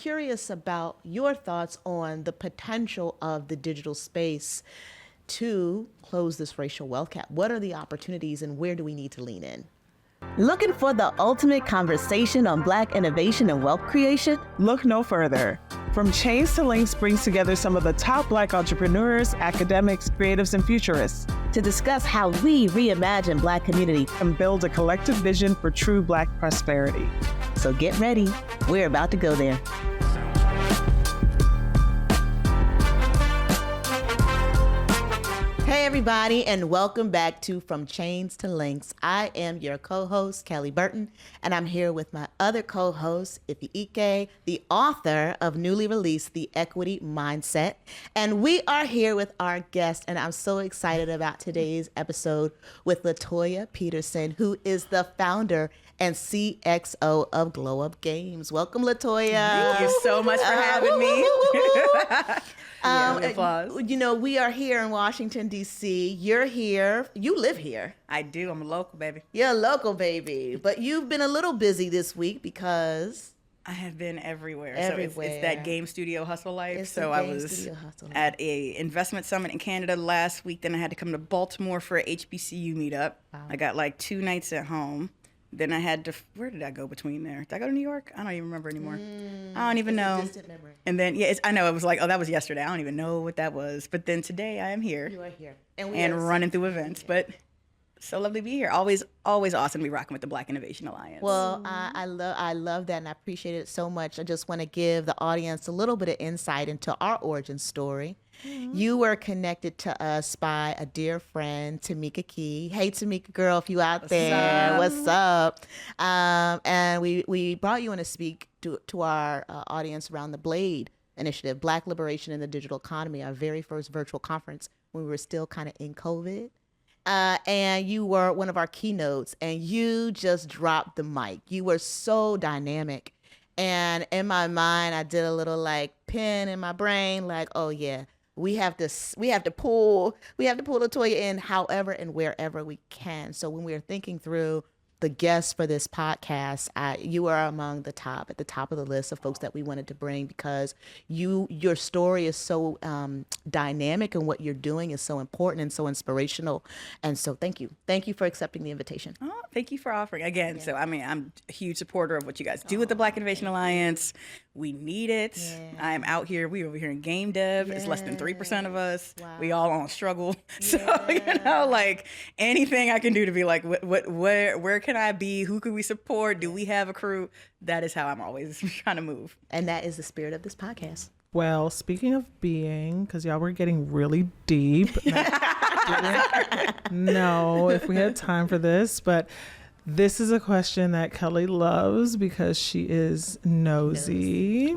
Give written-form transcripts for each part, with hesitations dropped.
curious about your thoughts on the potential of the digital space to close this racial wealth gap. What are the opportunities and where do we need to lean in? Looking for the ultimate conversation on Black innovation and wealth creation? Look no further. From Chains to Links brings together some of the top Black entrepreneurs, academics, creatives, and futurists To discuss how we reimagine Black community. and build a collective vision for true Black prosperity. So get ready. We're about to go there. Hey everybody, and welcome back to From Chains to Links. I am your co-host, Kelly Burton, and I'm here with my other co-host, Ife Ike, the author of newly released The Equity Mindset. And we are here with our guest, and I'm so excited about today's episode with Latoya Peterson, who is the founder and CXO of Glow Up Games. Welcome, Latoya. Thank you so much for having me. Applause. You know, we are here in Washington, D.C. You're here. You live here. I do. I'm a local, baby. You're a local baby. But you've been a little busy this week because... I have been everywhere. Everywhere. So it's that game studio hustle life. It's so the I game was studio hustle life. at a investment summit in Canada last week. Then I had to come to Baltimore for a HBCU meetup. Wow. I got like 2 nights at home. Then I had to, where did I go between there? Did I go to New York? I don't even remember anymore. I don't even know. It's a distant memory. And then, I know, it was like, oh, that was yesterday. I don't even know what that was. But then today I am here. You are here. And running through events. But so lovely to be here. Always awesome to be rocking with the Black Innovation Alliance. Well, I love that, and I appreciate it so much. I just want to give the audience a little bit of insight into our origin story. You were connected to us by a dear friend, Tamika Key. Hey, Tamika girl, if you out there, what's up? And we brought you in to speak to our audience around the BLADE initiative, Black Liberation in the Digital Economy, our very first virtual conference when we were still kind of in COVID. And you were one of our keynotes, and you just dropped the mic. You were so dynamic. And in my mind, I did a little like pin in my brain, like, oh yeah, we have to pull Latoya in however and wherever we can. So when we were thinking through the guests for this podcast, you are among at the top of the list of folks that we wanted to bring because your story is so dynamic, and what you're doing is so important and so inspirational. And so thank you for accepting the invitation. Oh, thank you for offering again. Yeah. So I mean, I'm a huge supporter of what you guys do with the Black Innovation Alliance. We need it. Yeah. I'm out here. We over here in game dev. Yeah. It's less than 3% of us. Wow. We all on struggle. Yeah. So like anything I can do to be like, where can I be? Who can we support? Do we have a crew? That is how I'm always trying to move. And that is the spirit of this podcast. Well, speaking of being, because y'all were getting really deep. No, if we had time for this, but this is a question that Kelly loves because she is nosy.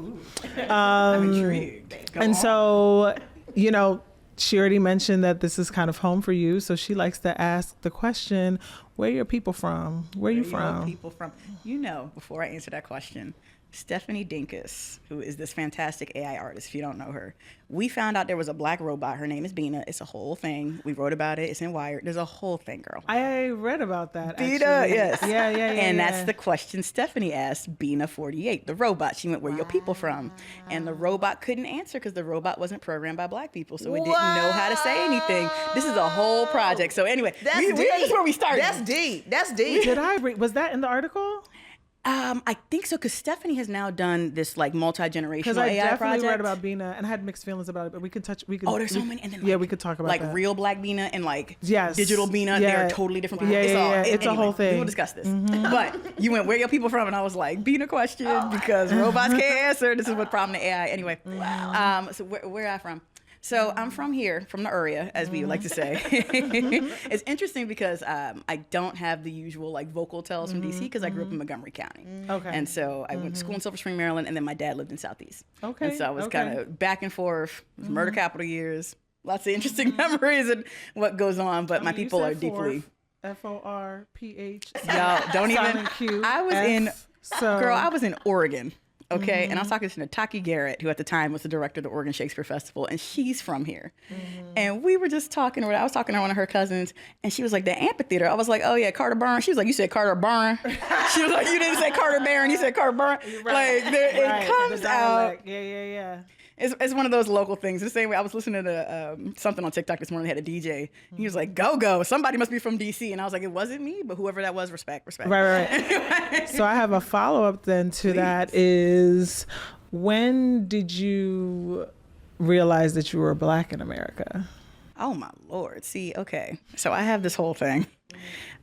I'm intrigued. So, you know, she already mentioned that this is kind of home for you. So she likes to ask the question, where are your people from? Where are you from? People from? You know, before I answer that question, Stephanie Dinkus, who is this fantastic AI artist, if you don't know her, we found out there was a Black robot. Her name is Bina. It's a whole thing. We wrote about it. It's in Wired. There's a whole thing, girl. I read about that, Bina, actually. yes. Yeah. And that's the question Stephanie asked Bina 48, the robot. She went, where are your people from? And the robot couldn't answer because the robot wasn't programmed by Black people. So it didn't know how to say anything. This is a whole project. So anyway, that's where we started. That's deep. Did I read? Was that in the article? I think so, because Stephanie has now done this like multi-generational Because I AI definitely project. read about Bina and I had mixed feelings about it, but we could touch. Oh, there's so many. And then like, we could talk about like that. real Black Bina and like yes. digital Bina. Yeah. They are totally different people. Yeah, it's a whole thing. We will discuss this. Mm-hmm. But you went, where are your people from? And I was like, Bina question, because robots can't answer. This is what problem the AI. Anyway, wow. So where am I from? So I'm from here, from the area, as we like to say. It's interesting because I don't have the usual like vocal tells from DC because I grew up in Montgomery County. Okay. And so I went to school in Silver Spring, Maryland, and then my dad lived in Southeast. Okay. And so I was kind of back and forth. It was murder capital years. Lots of interesting memories and what goes on, but my people are deeply... FORPH. Y'all, don't even... Q, I was F, in... so... Girl, I was in Oregon. okay? And I was talking to Nataki Garrett, who at the time was the director of the Oregon Shakespeare Festival, and she's from here. And we were just talking, I was talking to one of her cousins, and she was like, the amphitheater. I was like, oh yeah, Carter Barn. She was like, you said Carter Barn. She was like, you didn't say Carter Barron, you said Carter Barn. Like, it comes out. Yeah. It's one of those local things. The same way I was listening to something on TikTok this morning. They had a DJ. He was like, go. Somebody must be from DC. And I was like, it wasn't me, but whoever that was, respect. Right. So I have a follow-up then to that is, when did you realize that you were Black in America? Oh my Lord. See, okay. So I have this whole thing.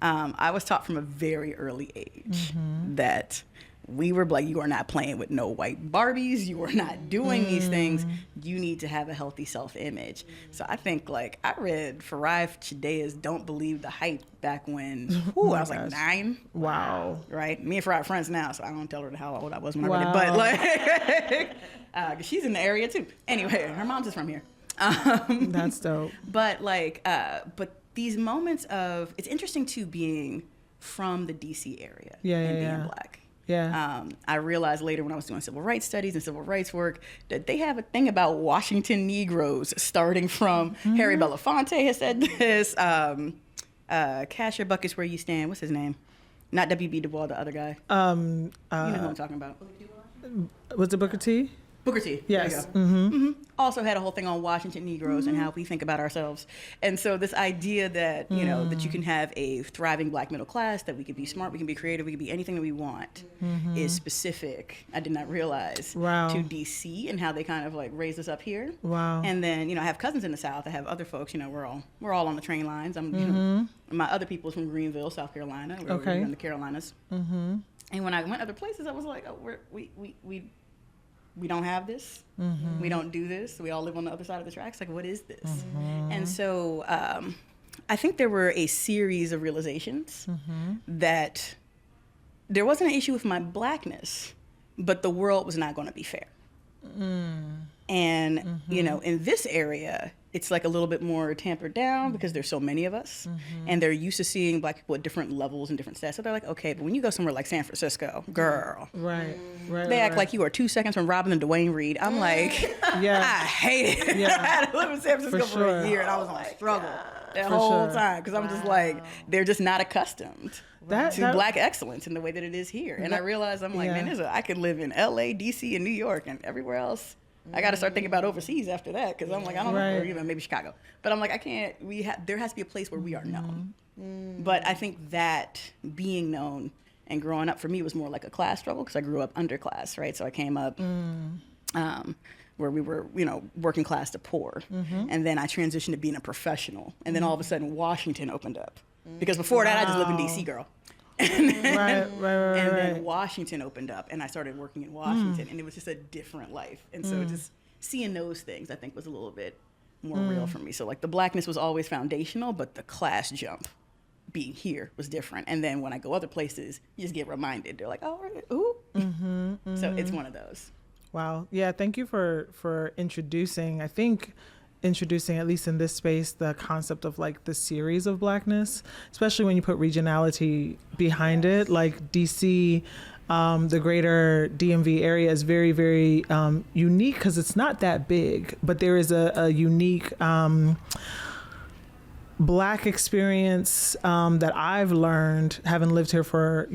I was taught from a very early age that we were like, you are not playing with no white Barbies. You are not doing these things. You need to have a healthy self-image. So I think, like, I read Farai Chidea's Don't Believe the Hype back when I was like 9. Wow. Right? Me and Farai are friends now, so I don't tell her how old I was when I read it. But, like, she's in the area, too. Anyway, her mom's is from here. That's dope. But, like, but these moments of, it's interesting, too, being from the D.C. area and being Black. Yeah. I realized later when I was doing civil rights studies and civil rights work that they have a thing about Washington Negroes, starting from Harry Belafonte has said this. Cash your buckets where you stand. What's his name? Not W.B. Du Bois, the other guy. You know who I'm talking about. Was it Booker T? Booker T. Yes. Also had a whole thing on Washington Negroes and how we think about ourselves. And so this idea that, you know, that you can have a thriving Black middle class, that we can be smart, we can be creative, we can be anything that we want, is specific, I did not realize, to DC and how they kind of like raised us up here. Wow. And then, you know, I have cousins in the South. I have other folks, you know, we're all on the train lines. I'm, you know, my other people's from Greenville, South Carolina. We're in the Carolinas. And when I went other places, I was like, oh, we don't have this. We don't do this. We all live on the other side of the tracks. Like, what is this? And so I think there were a series of realizations that there wasn't an issue with my Blackness, but the world was not going to be fair. And, you know, in this area, it's like a little bit more tampered down because there's so many of us, and they're used to seeing Black people at different levels and different stats. So they're like, okay, but when you go somewhere like San Francisco, girl, they act like you are 2 seconds from robbing the Dwayne Reed. I'm like, I hate it. I had to live in San Francisco for a year, and I was on struggle that whole time because I'm just like, they're just not accustomed to Black excellence in the way that it is here. And I realized, I'm like, man, I could live in LA, DC, and New York, and everywhere else. I got to start thinking about overseas after that because I'm like, I don't know, or even maybe Chicago. But I'm like, I can't, there has to be a place where we are known. But I think that being known and growing up for me was more like a class struggle because I grew up underclass, right? So I came up where we were, you know, working class to poor. And then I transitioned to being a professional. And then all of a sudden Washington opened up. Because before that, I just lived in DC, girl. And then Washington opened up, and I started working in Washington, and it was just a different life. And so just seeing those things, I think, was a little bit more real for me. So like the Blackness was always foundational, but the class jump being here was different. And then when I go other places, you just get reminded. They're like, oh, ooh. So it's one of those. Wow. Yeah. Thank you for introducing, at least in this space, the concept of like the series of Blackness, especially when you put regionality behind it. Like DC, the greater DMV area is very, very unique because it's not that big, but there is a unique Black experience that I've learned having lived here for,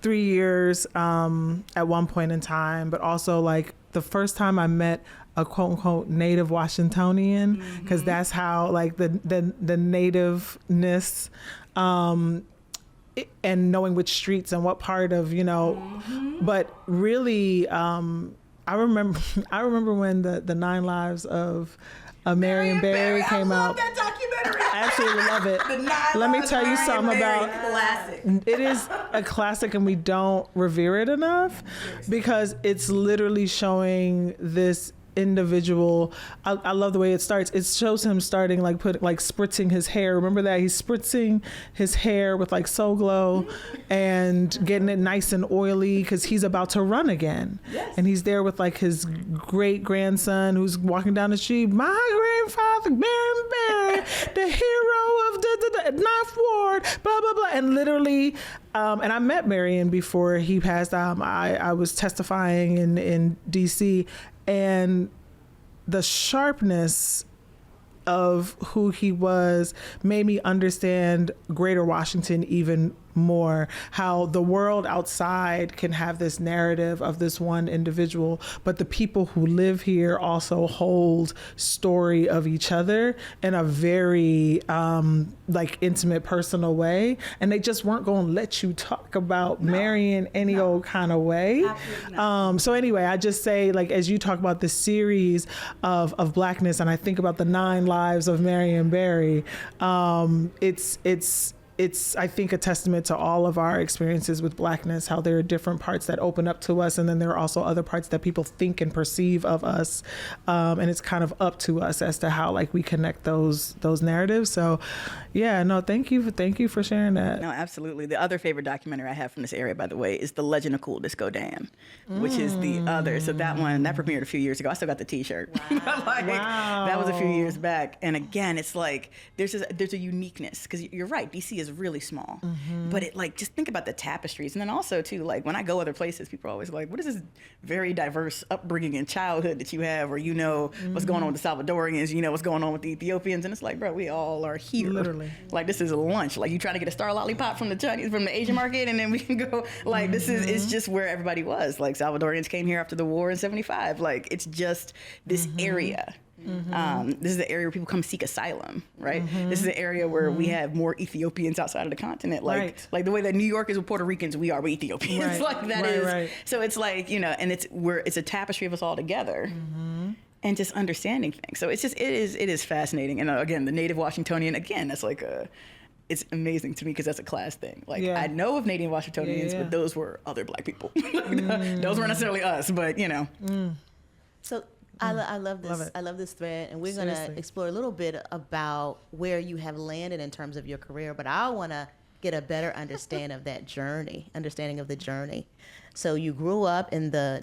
3 years at one point in time, but also like the first time I met a quote unquote native Washingtonian, because that's how like the nativeness and knowing which streets and what part of, but really I remember when the 9 Lives of Marion Barry came out. I love that documentary. I absolutely love it. Let me tell you something about classic. It is a classic, and we don't revere it enough because it's literally showing this individual. I love the way it starts. It shows him starting like spritzing his hair. Remember that he's spritzing his hair with like Soul Glow and getting it nice and oily because he's about to run again. Yes. And he's there with like his great grandson who's walking down the street. My grandfather, Marion Barry, the hero of the Ninth Ward, blah, blah, blah. And literally, and I met Marion before he passed. I was testifying in DC, and the sharpness of who he was made me understand Greater Washington even more, how the world outside can have this narrative of this one individual, but the people who live here also hold story of each other in a very like intimate, personal way, and they just weren't going to let you talk about Marion any old kind of way. So anyway, I just say, like, as you talk about this series of Blackness, and I think about the 9 lives of Marion Barry, it's I think a testament to all of our experiences with Blackness, how there are different parts that open up to us, and then there are also other parts that people think and perceive of us, and it's kind of up to us as to how, like, we connect those narratives. So yeah, no, thank you for sharing that. No, absolutely. The other favorite documentary I have from this area, by the way, is The Legend of Cool Disco Dan, which is the other. So that premiered a few years ago. I still got the T-shirt. Wow. That was a few years back. And again, it's like there's a uniqueness, because you're right, DC is really small, but it, like, just think about the tapestries. And then also too, like, when I go other places, people are always like, what is this very diverse upbringing and childhood that you have, or what's going on with the Salvadorians, what's going on with the Ethiopians, and it's like, bro, we all are here. Literally. Like, this is a lunch. Like, you trying to get a star lollipop from the Asian market, and then we can go, like, it's just where everybody was. Like, Salvadorians came here after the war in '75. Like, it's just this area. This is the area where people come seek asylum, right? This is the area where we have more Ethiopians outside of the continent. Like the way that New York is with Puerto Ricans, we are with Ethiopians. Right. Like, that is. Right. So it's like, and it's a tapestry of us all together. And just understanding things. So it's just, it is fascinating. And again, the native Washingtonian, again, that's like it's amazing to me, because that's a class thing. Like, I know of native Washingtonians, but those were other Black people. Those weren't necessarily us, but So I love this. Love I love this thread, and we're going to explore a little bit about where you have landed in terms of your career. But I want to get a better understanding of the journey. So you grew up in the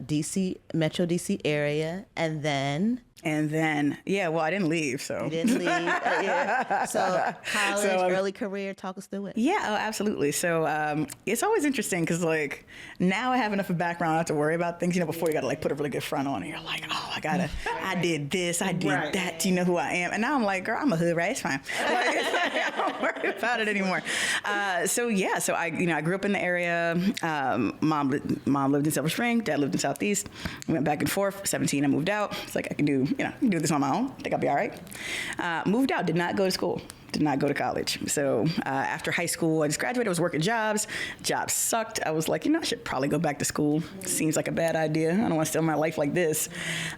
Metro DC area, and then, well, I didn't leave, so. You didn't leave. Yeah. So college, early career, talk us through it. Yeah, absolutely. So it's always interesting, because, like, now I have enough of a background not to worry about things, before you got to, like, put a really good front on, and you're like, oh, I did this, I did that, do you know who I am? And now I'm like, girl, I'm a hood rat, it's fine. Like, I don't worry about it anymore. So I grew up in the area. Mom lived in Silver Spring, dad lived in Southeast. We went back and forth. 17, I moved out. It's like, I can do this on my own. I think I'll be all right. Moved out, did not go to school. Did not go to college. So after high school, I just graduated. I was working jobs. Jobs sucked. I was like, I should probably go back to school. Seems like a bad idea. I don't want to stay my life like this.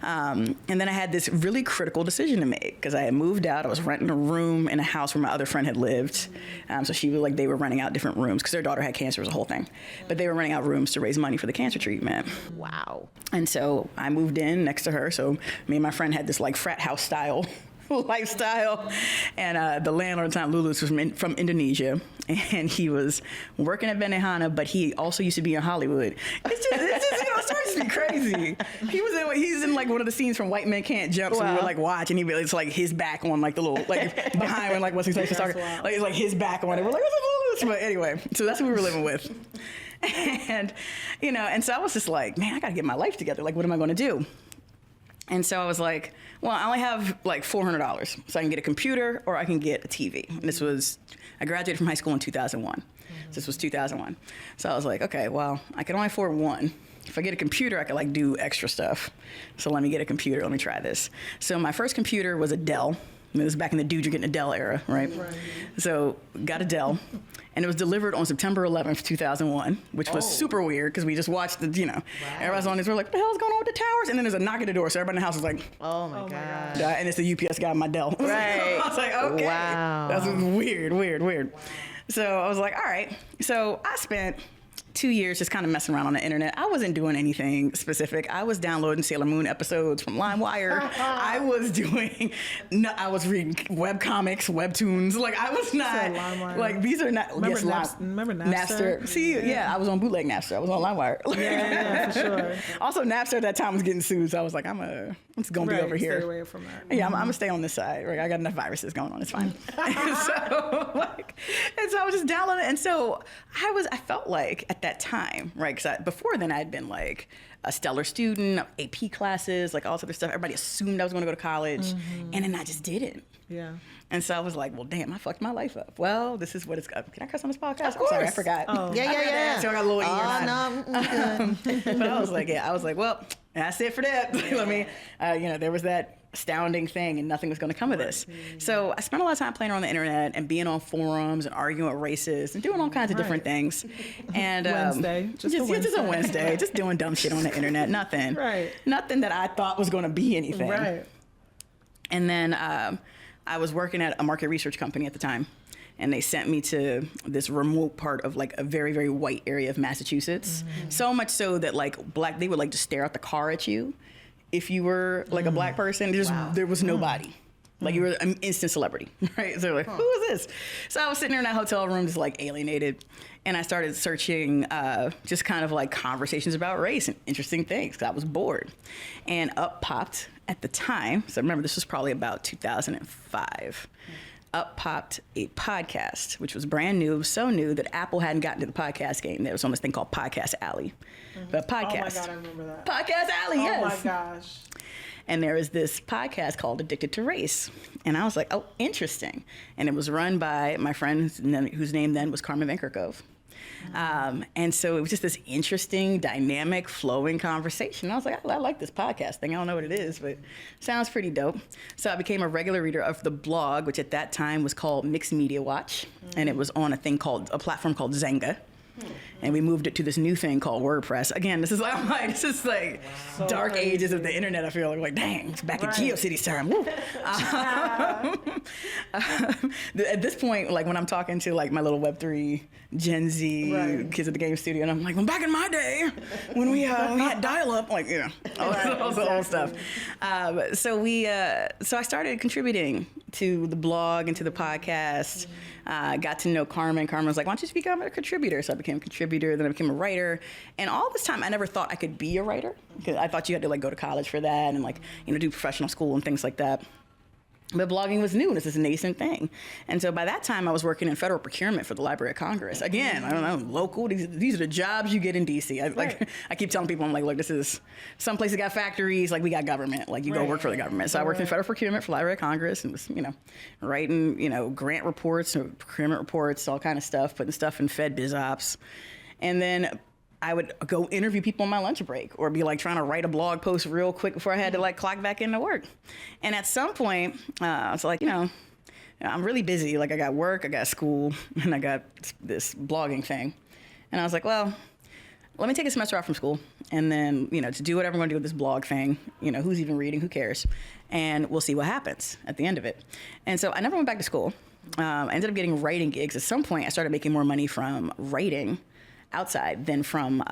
And then I had this really critical decision to make, because I had moved out. I was renting a room in a house where my other friend had lived. So she was like, they were renting out different rooms, because their daughter had cancer. It was a whole thing. But they were renting out rooms to raise money for the cancer treatment. Wow. And so I moved in next to her. So me and my friend had this, like, frat house style lifestyle, and the landlord at the time, Lulu, was from Indonesia, and he was working at Benihana, but he also used to be in Hollywood. It's just it starts to be crazy. He's in like one of the scenes from White Men Can't Jump, so we were like watching. It's like his back on, like, the little, like, behind when, like, what's his face is talking, like, it's like his back on it. We're like, but anyway, so that's what we were living with. And and so I was just like, man, I gotta get my life together. Like, what am I gonna do? And so I was like, well, I only have like $400, so I can get a computer or I can get a TV. And I graduated from high school in 2001. So this was 2001. So I was like, okay, well, I can only afford one. If I get a computer, I could, like, do extra stuff. So let me get a computer. Let me try this. So my first computer was a Dell. It was back in the dude, you're getting a Dell era, right? So got a Dell. And it was delivered on September 11th, 2001, which was super weird, because we just watched everybody's on this. We're like, what the hell's going on with the towers? And then there's a knock at the door. So everybody in the house was like, oh my God. And it's the UPS guy, my Dell. Right. I was like, okay. Wow. That's weird. So I was like, all right. So I spent 2 years just kind of messing around on the internet. I wasn't doing anything specific. I was downloading Sailor Moon episodes from LimeWire. I was reading web comics, webtoons. Like I was not like these are not. Remember Napster? See, yeah, I was on bootleg Napster. I was on LimeWire. Yeah, for sure. Also, Napster at that time was getting sued, so I was like, I'm just gonna be over here. Stay away from that. Yeah, I'm gonna stay on this side. Right? I got enough viruses going on. It's fine. and so I was just downloading it. And so I felt like at that time, right? Because before then I had been like a stellar student, AP classes, like all this other stuff. Everybody assumed I was going to go to college, and then I just didn't. Yeah. And so I was like, well, damn, I fucked my life up. Well, this is what it's got. Can I cuss on this podcast? Of course. I'm sorry, I forgot. Oh. Yeah. So I got a little ear. No, but I was like, well, that's it for that. I mean, there was that astounding thing and nothing was going to come of this. So I spent a lot of time playing on the internet and being on forums and arguing with racists and doing all kinds of different things. And Wednesday. Just a Wednesday. Just doing dumb shit on the internet. Nothing. Right. Nothing that I thought was going to be anything. Right. And then I was working at a market research company at the time. And they sent me to this remote part of like a very, very white area of Massachusetts. So much so that like they would like just stare out the car at you if you were like a black person. There was nobody. Like you were an instant celebrity, right? So they're like, who is this? So I was sitting there in that hotel room just like alienated. And I started searching just kind of like conversations about race and interesting things because I was bored. And up popped at the time, so remember this was probably about 2005, up popped a podcast, which was brand new. It was so new that Apple hadn't gotten to the podcast game. There was on this thing called Podcast Alley. But podcast. Oh my God, I remember that. Podcast Alley, yes. Oh my gosh. And there was this podcast called Addicted to Race. And I was like, oh, interesting. And it was run by my friend whose name then was Carmen Van Kerkhove. And so it was just this interesting, dynamic, flowing conversation. I was like, I like this podcast thing. I don't know what it is, but it sounds pretty dope. So I became a regular reader of the blog, which at that time was called Mixed Media Watch. And it was on a platform called Zanga. And we moved it to this new thing called WordPress. Again, this is like So dark crazy. ages of the internet. I feel like dang, it's back in GeoCities time. Woo. At this point, like when I'm talking to like my little Web3 Gen Z kids at the game studio, and I'm like, well, back in my day when we had dial-up, like all the old stuff. So I started contributing to the blog and to the podcast. Got to know Carmen. Carmen was like, why don't you just become a contributor? So I became a contributor, then I became a writer. And all this time, I never thought I could be a writer. Because I thought you had to like go to college for that and like, do professional school and things like that. But blogging was new, and it's this nascent thing. And so by that time, I was working in federal procurement for the Library of Congress. Again, I don't know, local. These are the jobs you get in D.C. I keep telling people, I'm like, look, this is some places got factories, like we got government. Like you go work for the government. So I worked in federal procurement for Library of Congress and was, writing, grant reports, procurement reports, all kind of stuff, putting stuff in Fed Biz Ops. And then I would go interview people on my lunch break or be like trying to write a blog post real quick before I had to like clock back into work. And at some point, I was like, I'm really busy. Like I got work, I got school, and I got this blogging thing. And I was like, well, let me take a semester off from school and then, to do whatever I'm going to do with this blog thing, who's even reading, who cares? And we'll see what happens at the end of it. And so I never went back to school. I ended up getting writing gigs. At some point, I started making more money from writing outside than from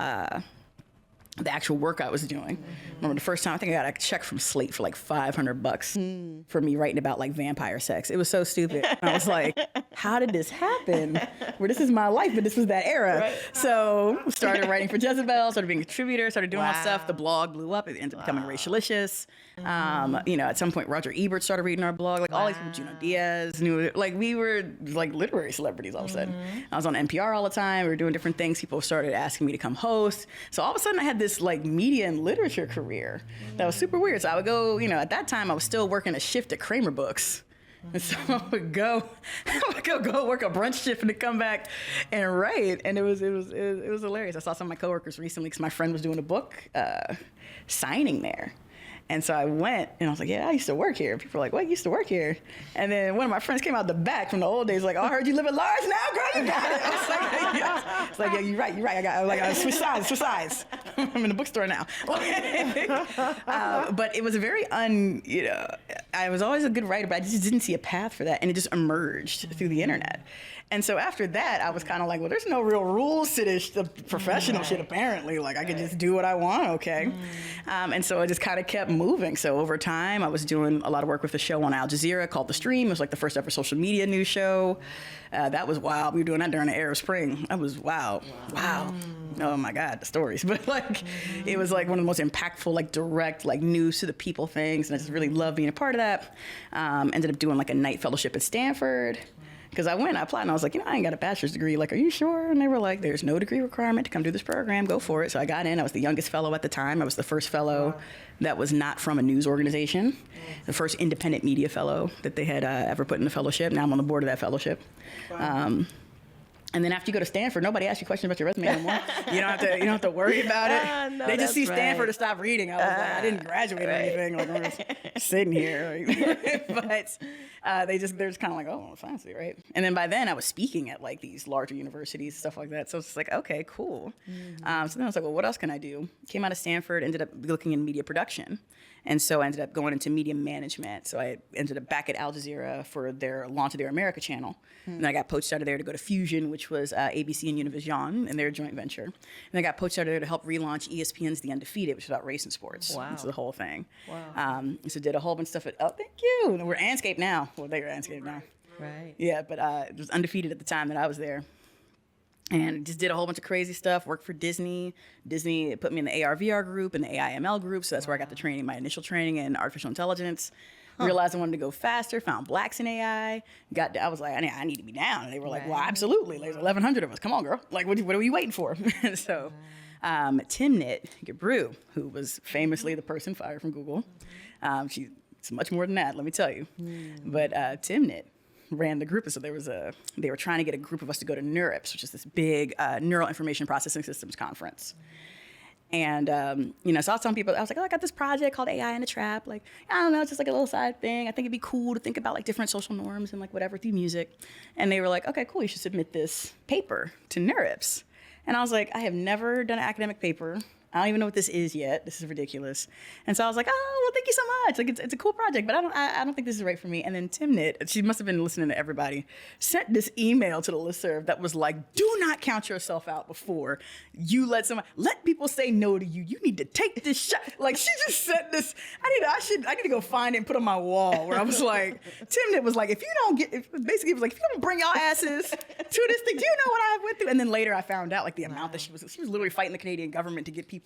the actual work I was doing. Remember the first time I think I got a check from Slate for like $500 for me writing about like vampire sex. It was so stupid. And I was like, how did this happen? Where this is my life, but this was that era. Right. So started writing for Jezebel, started being a contributor, started doing all that stuff. The blog blew up. It ended up becoming Rachelicious. At some point Roger Ebert started reading our blog. Like all these people, Junot Diaz, we were like literary celebrities all of a sudden. I was on NPR all the time. We were doing different things. People started asking me to come host. So all of a sudden I had this like media and literature career that was super weird. So I would go, at that time I was still working a shift at Kramer Books. And so I would go work a brunch shift and then come back and write. And it was hilarious. I saw some of my coworkers recently because my friend was doing a book signing there. And so I went, and I was like, yeah, I used to work here. People were like, what, you used to work here? And then one of my friends came out the back from the old days, like, oh, I heard you live at large now, girl, you got it. I was like, yeah. It's like, yeah, you're right. I switch sides. I'm in the bookstore now. But it was a very I was always a good writer, but I just didn't see a path for that. And it just emerged through the internet. And so after that, I was kind of like, well, there's no real rules to this professional shit, apparently. Like, I could just do what I want, okay? And so I just kind of kept moving. So over time, I was doing a lot of work with a show on Al Jazeera called The Stream. It was like the first ever social media news show. That was wild. We were doing that during the Arab Spring. That was wow. Oh my God, the stories. But like, it was like one of the most impactful, like direct, like news to the people things. And I just really loved being a part of that. Ended up doing like a night fellowship at Stanford. Because I applied, and I was like, I ain't got a bachelor's degree. Like, are you sure? And they were like, there's no degree requirement to come do this program. Go for it. So I got in. I was the youngest fellow at the time. I was the first fellow that was not from a news organization, the first independent media fellow that they had ever put in the fellowship. Now I'm on the board of that fellowship. And then after you go to Stanford, nobody asks you questions about your resume anymore. You don't have to worry about it. No, they just see Stanford right. to stop reading. I was like, I didn't graduate or anything. Like, I'm just sitting here. But they're just kind of like, oh, fancy, right? And then by then I was speaking at like these larger universities, stuff like that. So it's like, okay, cool. So then I was like, well, what else can I do? Came out of Stanford, ended up looking in media production. And so I ended up going into media management. So I ended up back at Al Jazeera for their launch of their America channel. And I got poached out of there to go to Fusion, which was ABC and Univision and their joint venture. And I got poached out of there to help relaunch ESPN's The Undefeated, which is about race and sports. Wow. It's the whole thing. Wow. So did a whole bunch of stuff at, oh, thank you. And we're Anscape now. Well, they were Anscape now. Right. Yeah, but it was Undefeated at the time that I was there. And just did a whole bunch of crazy stuff, worked for Disney. Disney put me in the AR/VR group and the AI/ML group, so that's where I got the training, my initial training in artificial intelligence. Realized I wanted to go faster, found blacks in AI. I was like, I need to be down. And they were like, well, absolutely. There's 1,100 of us. Come on, girl. Like, what are you waiting for? So Timnit Gebru, who was famously the person fired from Google. She's much more than that, let me tell you. But Timnit ran the group, and so they were trying to get a group of us to go to NeurIPS, which is this big neural information processing systems conference. And so I was telling people, I was like, I got this project called AI in a Trap. Like, I don't know, it's just like a little side thing. I think it'd be cool to think about like different social norms and like whatever through music. And they were like, okay, cool, you should submit this paper to NeurIPS. And I was like, I have never done an academic paper. I don't even know what this is yet. This is ridiculous. And so I was like, oh, well, thank you so much. Like, it's a cool project, but I don't think this is right for me. And then Timnit, she must have been listening to everybody, sent this email to the listserv that was like, do not count yourself out before you let people say no to you. You need to take this shot. Like, she just sent this. I need to go find it and put on my wall where I was like, Timnit was like, basically it was like, if you don't bring y'all asses to this thing, do you know what I went through? And then later I found out like the amount that she was literally fighting the Canadian government to get people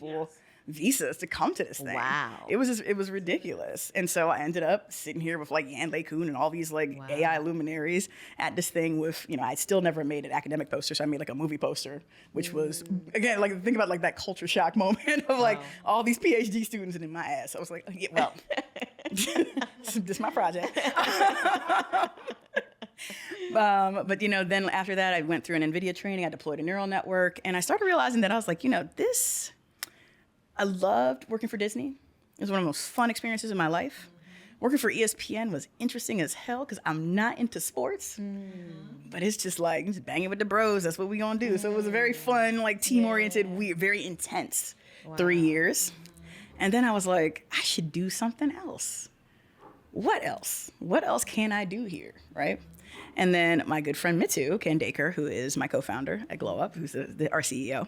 visas to come to this thing. Wow. It was ridiculous. And so I ended up sitting here with like Yan Lei Kun and all these like AI luminaries at this thing with, I still never made an academic poster, so I made like a movie poster, which was, again, like think about like that culture shock moment of like all these PhD students and in my ass. I was like, yeah, well, this is my project. But then after that, I went through an NVIDIA training. I deployed a neural network, and I started realizing that I was like, I loved working for Disney. It was one of the most fun experiences in my life. Working for ESPN was interesting as hell because I'm not into sports, but it's just like just banging with the bros. That's what we gonna do. So it was a very fun, like team-oriented, weird, very intense 3 years. And then I was like, I should do something else. What else? What else can I do here, right? And then my good friend Mithu Kandaker, who is my co-founder at Glow Up, who's our CEO,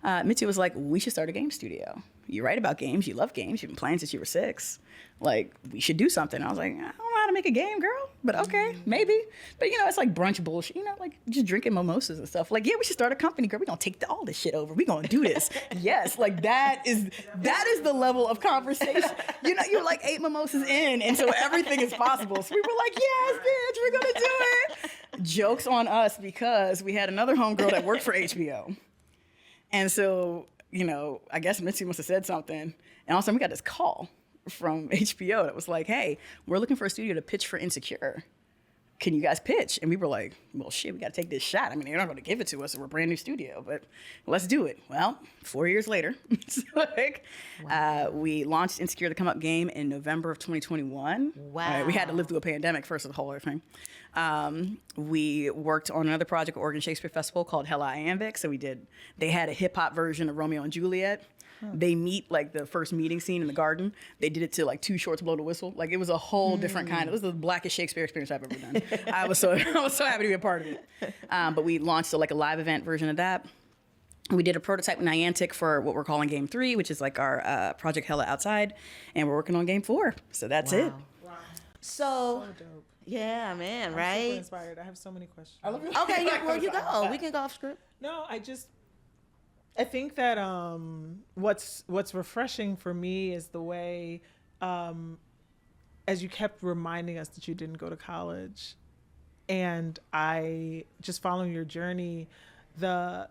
Mithu was like, we should start a game studio. You write about games, you love games, you've been playing since you were 6. Like, we should do something. I was like, I don't know how to make a game, girl, but okay, maybe. But it's like brunch bullshit, like just drinking mimosas and stuff. Like, yeah, we should start a company, girl. We're gonna take all this shit over. We're gonna do this. Yes, like that is the level of conversation. You're like 8 mimosas in, and so everything is possible. So we were like, yes, bitch, we're gonna do it. Joke's on us because we had another homegirl that worked for HBO. And so, I guess Mitzi must have said something. And all of a sudden we got this call from HBO that was like, hey, we're looking for a studio to pitch for Insecure. can you guys pitch? And we were like, well, shit, we got to take this shot. I mean, they're not going to give it to us. We're a brand new studio, but let's do it. Well, 4 years later, we launched Insecure the Come Up game in November of 2021. Wow. We had to live through a pandemic first of the whole other thing. We worked on another project at Oregon Shakespeare Festival called Hella Iambic. So they had a hip hop version of Romeo and Juliet. They meet like the first meeting scene in the garden. They did it to like Two Shorts Blow the Whistle. Like it was a whole different kind of, it was the blackest Shakespeare experience I've ever done. I was so happy to be a part of it. But we launched a live event version of that. We did a prototype with Niantic for what we're calling Game 3, which is like our Project Hella Outside. And we're working on Game 4. So that's it. Wow. So dope. yeah, man, I'm right? super inspired. I have so many questions. Okay, well, you go. We can go off script. No, I think that what's refreshing for me is the way, as you kept reminding us that you didn't go to college, and I just following your journey, the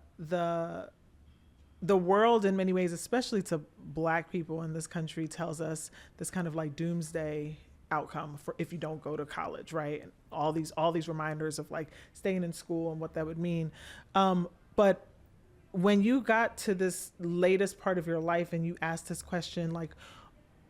world in many ways, especially to Black people in this country, tells us this kind of like doomsday outcome for if you don't go to college, right? And all these reminders of like staying in school and what that would mean, but when you got to this latest part of your life and you asked this question, like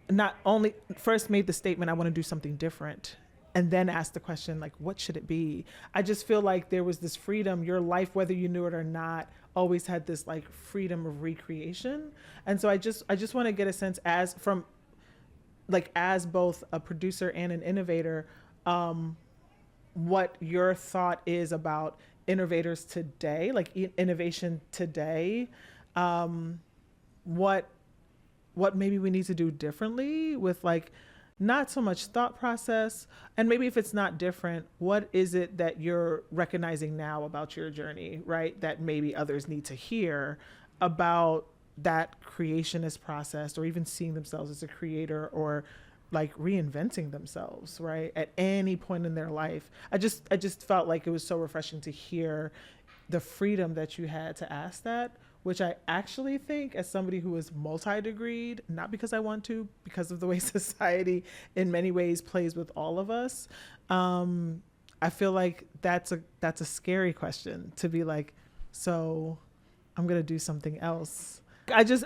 not only first made the statement, I want to do something different, and then asked the question, like, what should it be? I just feel like there was this freedom, your life, whether you knew it or not, always had this like freedom of recreation. And so I just want to get a sense as both a producer and an innovator, what your thought is about innovators today, like innovation today, what maybe we need to do differently with like not so much thought process, and maybe if it's not different, what is it that you're recognizing now about your journey, right, that maybe others need to hear about that creationist process, or even seeing themselves as a creator, or like reinventing themselves, right, at any point in their life. I just felt like it was so refreshing to hear the freedom that you had to ask that, which I actually think, as somebody who is multi-degreed, not because I want to, because of the way society in many ways plays with all of us, I feel like that's a scary question to be like, so I'm gonna do something else. I just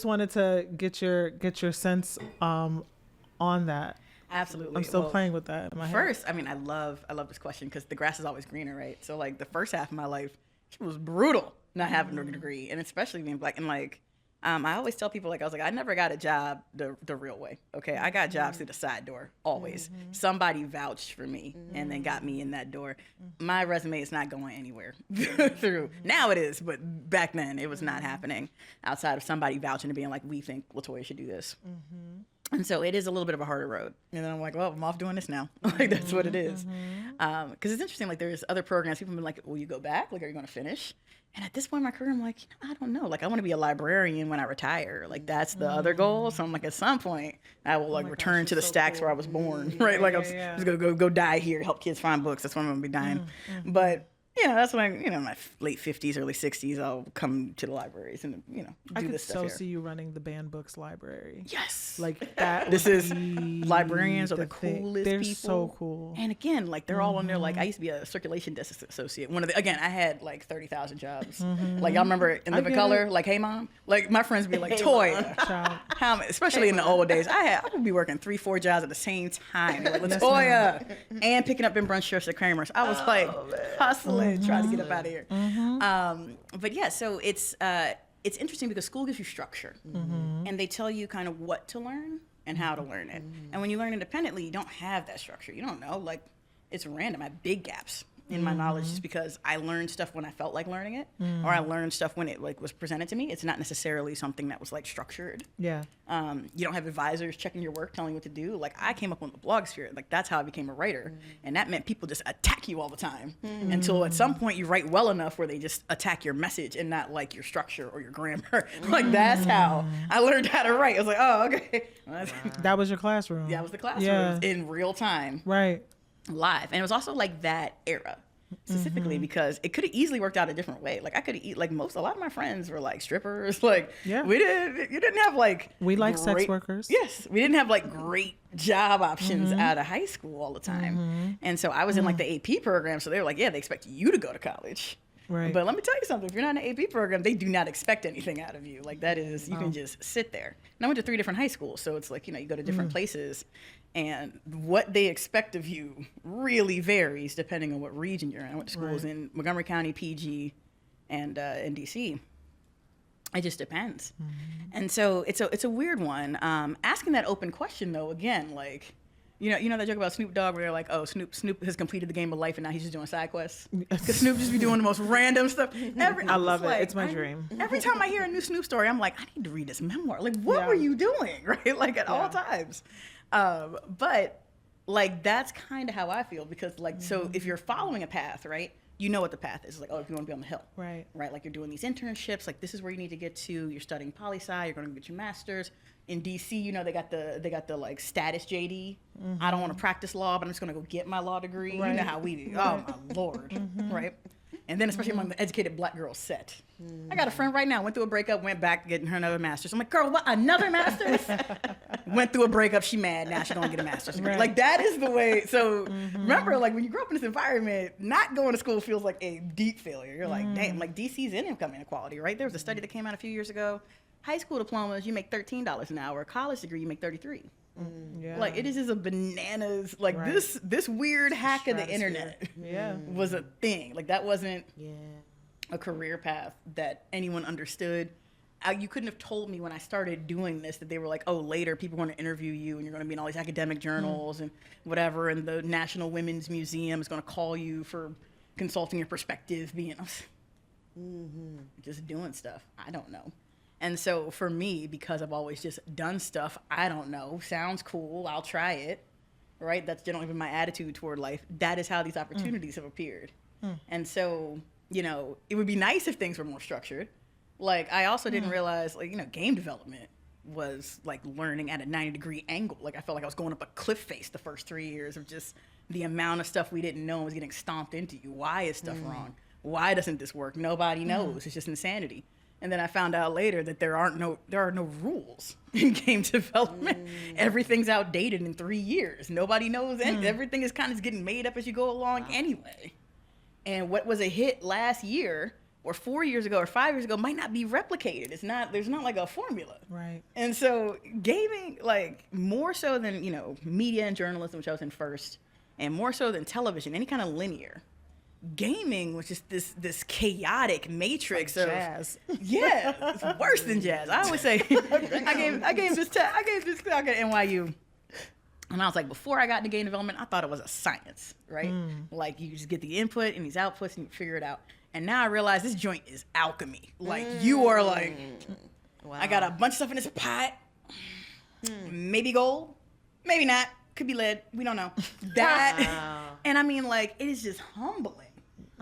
wanted to get your sense on that. Absolutely. I'm still playing with that in my head. First, I mean, I love this question because the grass is always greener, right? So like the first half of my life, it was brutal not having a degree, and especially being Black. And like, I always tell people, like, I was like, I never got a job the real way. Okay, I got jobs through the side door always. Somebody vouched for me and then got me in that door. My resume is not going anywhere through. Now it is, but back then it was not happening outside of somebody vouching and being like, we think Latoya should do this. And so it is a little bit of a harder road. And then I'm like, well, I'm off doing this now. Like, that's what it is. Because it's interesting, like, there's other programs, people have been like, will you go back? Like, are you going to finish? And at this point in my career, I'm like, I don't know. Like, I want to be a librarian when I retire. Like, that's the other goal. So I'm like, at some point, I will, like, return to the stacks where I was born, right? Like, I'm just going to go die here, help kids find books. That's when I'm going to be dying. But yeah, that's when my late 50s, early 60s, I'll come to the libraries and, do this stuff I could here. see you running the banned books library. Yes. Like that. This is librarians are the thing. coolest They're people. so cool. And again, like they're all on there. Like I used to be a circulation desk associate. Again, I had like 30,000 jobs. Like y'all remember in Living Color, like, hey mom, like my friends would be like, Toya, especially in the old days, I would be working 3-4 jobs at the same time. Like, Latoya, and picking up in brunch shifts at Kramer's. I was hustling, trying to get up out of here. But yeah, so it's interesting because school gives you structure, and they tell you kind of what to learn and how to learn it. And when you learn independently, you don't have that structure. You don't know, like it's random. I have big gaps in my knowledge just because I learned stuff when I felt like learning it, or I learned stuff when it like was presented to me. It's not necessarily something that was like structured. Yeah. You don't have advisors checking your work, telling you what to do. Like I came up on the blogosphere. Like that's how I became a writer, and that meant people just attack you all the time until at some point you write well enough where they just attack your message and not like your structure or your grammar. Like that's how I learned how to write. I was like, oh, okay. That was your classroom. That was the classroom. Yeah. In real time. Right. Live. And it was also like that era. specifically because it could have easily worked out a different way. Like I could have like a lot of my friends were like strippers. Like you didn't have like we like sex workers. Yes, we didn't have like great job options out of high school all the time. And so I was in like the AP program, so they were like, yeah, they expect you to go to college. Right. But let me tell you something. If you're not in an AP program, they do not expect anything out of you. Like that is, you can just sit there. And I went to 3 different high schools. So it's like, you go to different places and what they expect of you really varies depending on what region you're in. I went to schools in Montgomery County, PG, and in DC. It just depends. And so it's a weird one. Asking that open question though, again, like, you know that joke about Snoop Dogg where they're like, oh, Snoop has completed the game of life and now he's just doing side quests? Because Snoop just be doing the most random stuff. I love it. It's my dream. Every time I hear a new Snoop story, I'm like, I need to read this memoir. Like, what were you doing? Right? Like at all times. But like, that's kind of how I feel because like, so if you're following a path, right? You know what the path is. Like, oh, if you want to be on the hill. Right. Like you're doing these internships, like this is where you need to get to. You're studying poli-sci, you're going to get your master's. In DC, they got the like status JD. I don't want to practice law, but I'm just going to go get my law degree. Right. You know how we do. Oh my Lord. Right. And then especially among the educated black girls set. I got a friend right now, went through a breakup, went back getting her another master's. I'm like, girl, what, another master's? Went through a breakup, she mad, now she's gonna get a master's degree. Like that is the way. So remember, like when you grow up in this environment, not going to school feels like a deep failure. You're like, damn, like DC's in income inequality, right? There was a study that came out a few years ago. High school diplomas, you make $13 an hour. College degree, you make $33. Like it is just a bananas. Like this weird hack of the internet was a thing. Like that wasn't a career path that anyone understood. You couldn't have told me when I started doing this that they were like, oh, later people want to interview you and you're going to be in all these academic journals and whatever, and the National Women's Museum is going to call you for consulting your perspective, being just doing stuff. I don't know. And so for me, because I've always just done stuff, I don't know, sounds cool, I'll try it, right? That's generally been my attitude toward life. That is how these opportunities have appeared. And so, it would be nice if things were more structured. Like, I also didn't realize, like, game development was, like, learning at a 90-degree angle. Like, I felt like I was going up a cliff face the first 3 years of just the amount of stuff we didn't know was getting stomped into you. Why is stuff wrong? Why doesn't this work? Nobody knows. It's just insanity. And then I found out later that there are no rules in game development. Everything's outdated in 3 years. Nobody knows anything. Everything is kind of getting made up as you go along anyway. And what was a hit last year or 4 years ago or 5 years ago might not be replicated. There's not like a formula. Right. And so gaming, like more so than, media and journalism, which I was in first, and more so than television, any kind of linear. Gaming was just this chaotic matrix like of jazz. Yeah, it's worse than jazz. I always say I gave this talk at NYU, and I was like, before I got into game development, I thought it was a science, right? Like you just get the input and these outputs and you figure it out. And now I realize this joint is alchemy. Like you are like, I got a bunch of stuff in this pot. Maybe gold, maybe not. Could be lead. We don't know. And I mean, like, it is just humbling.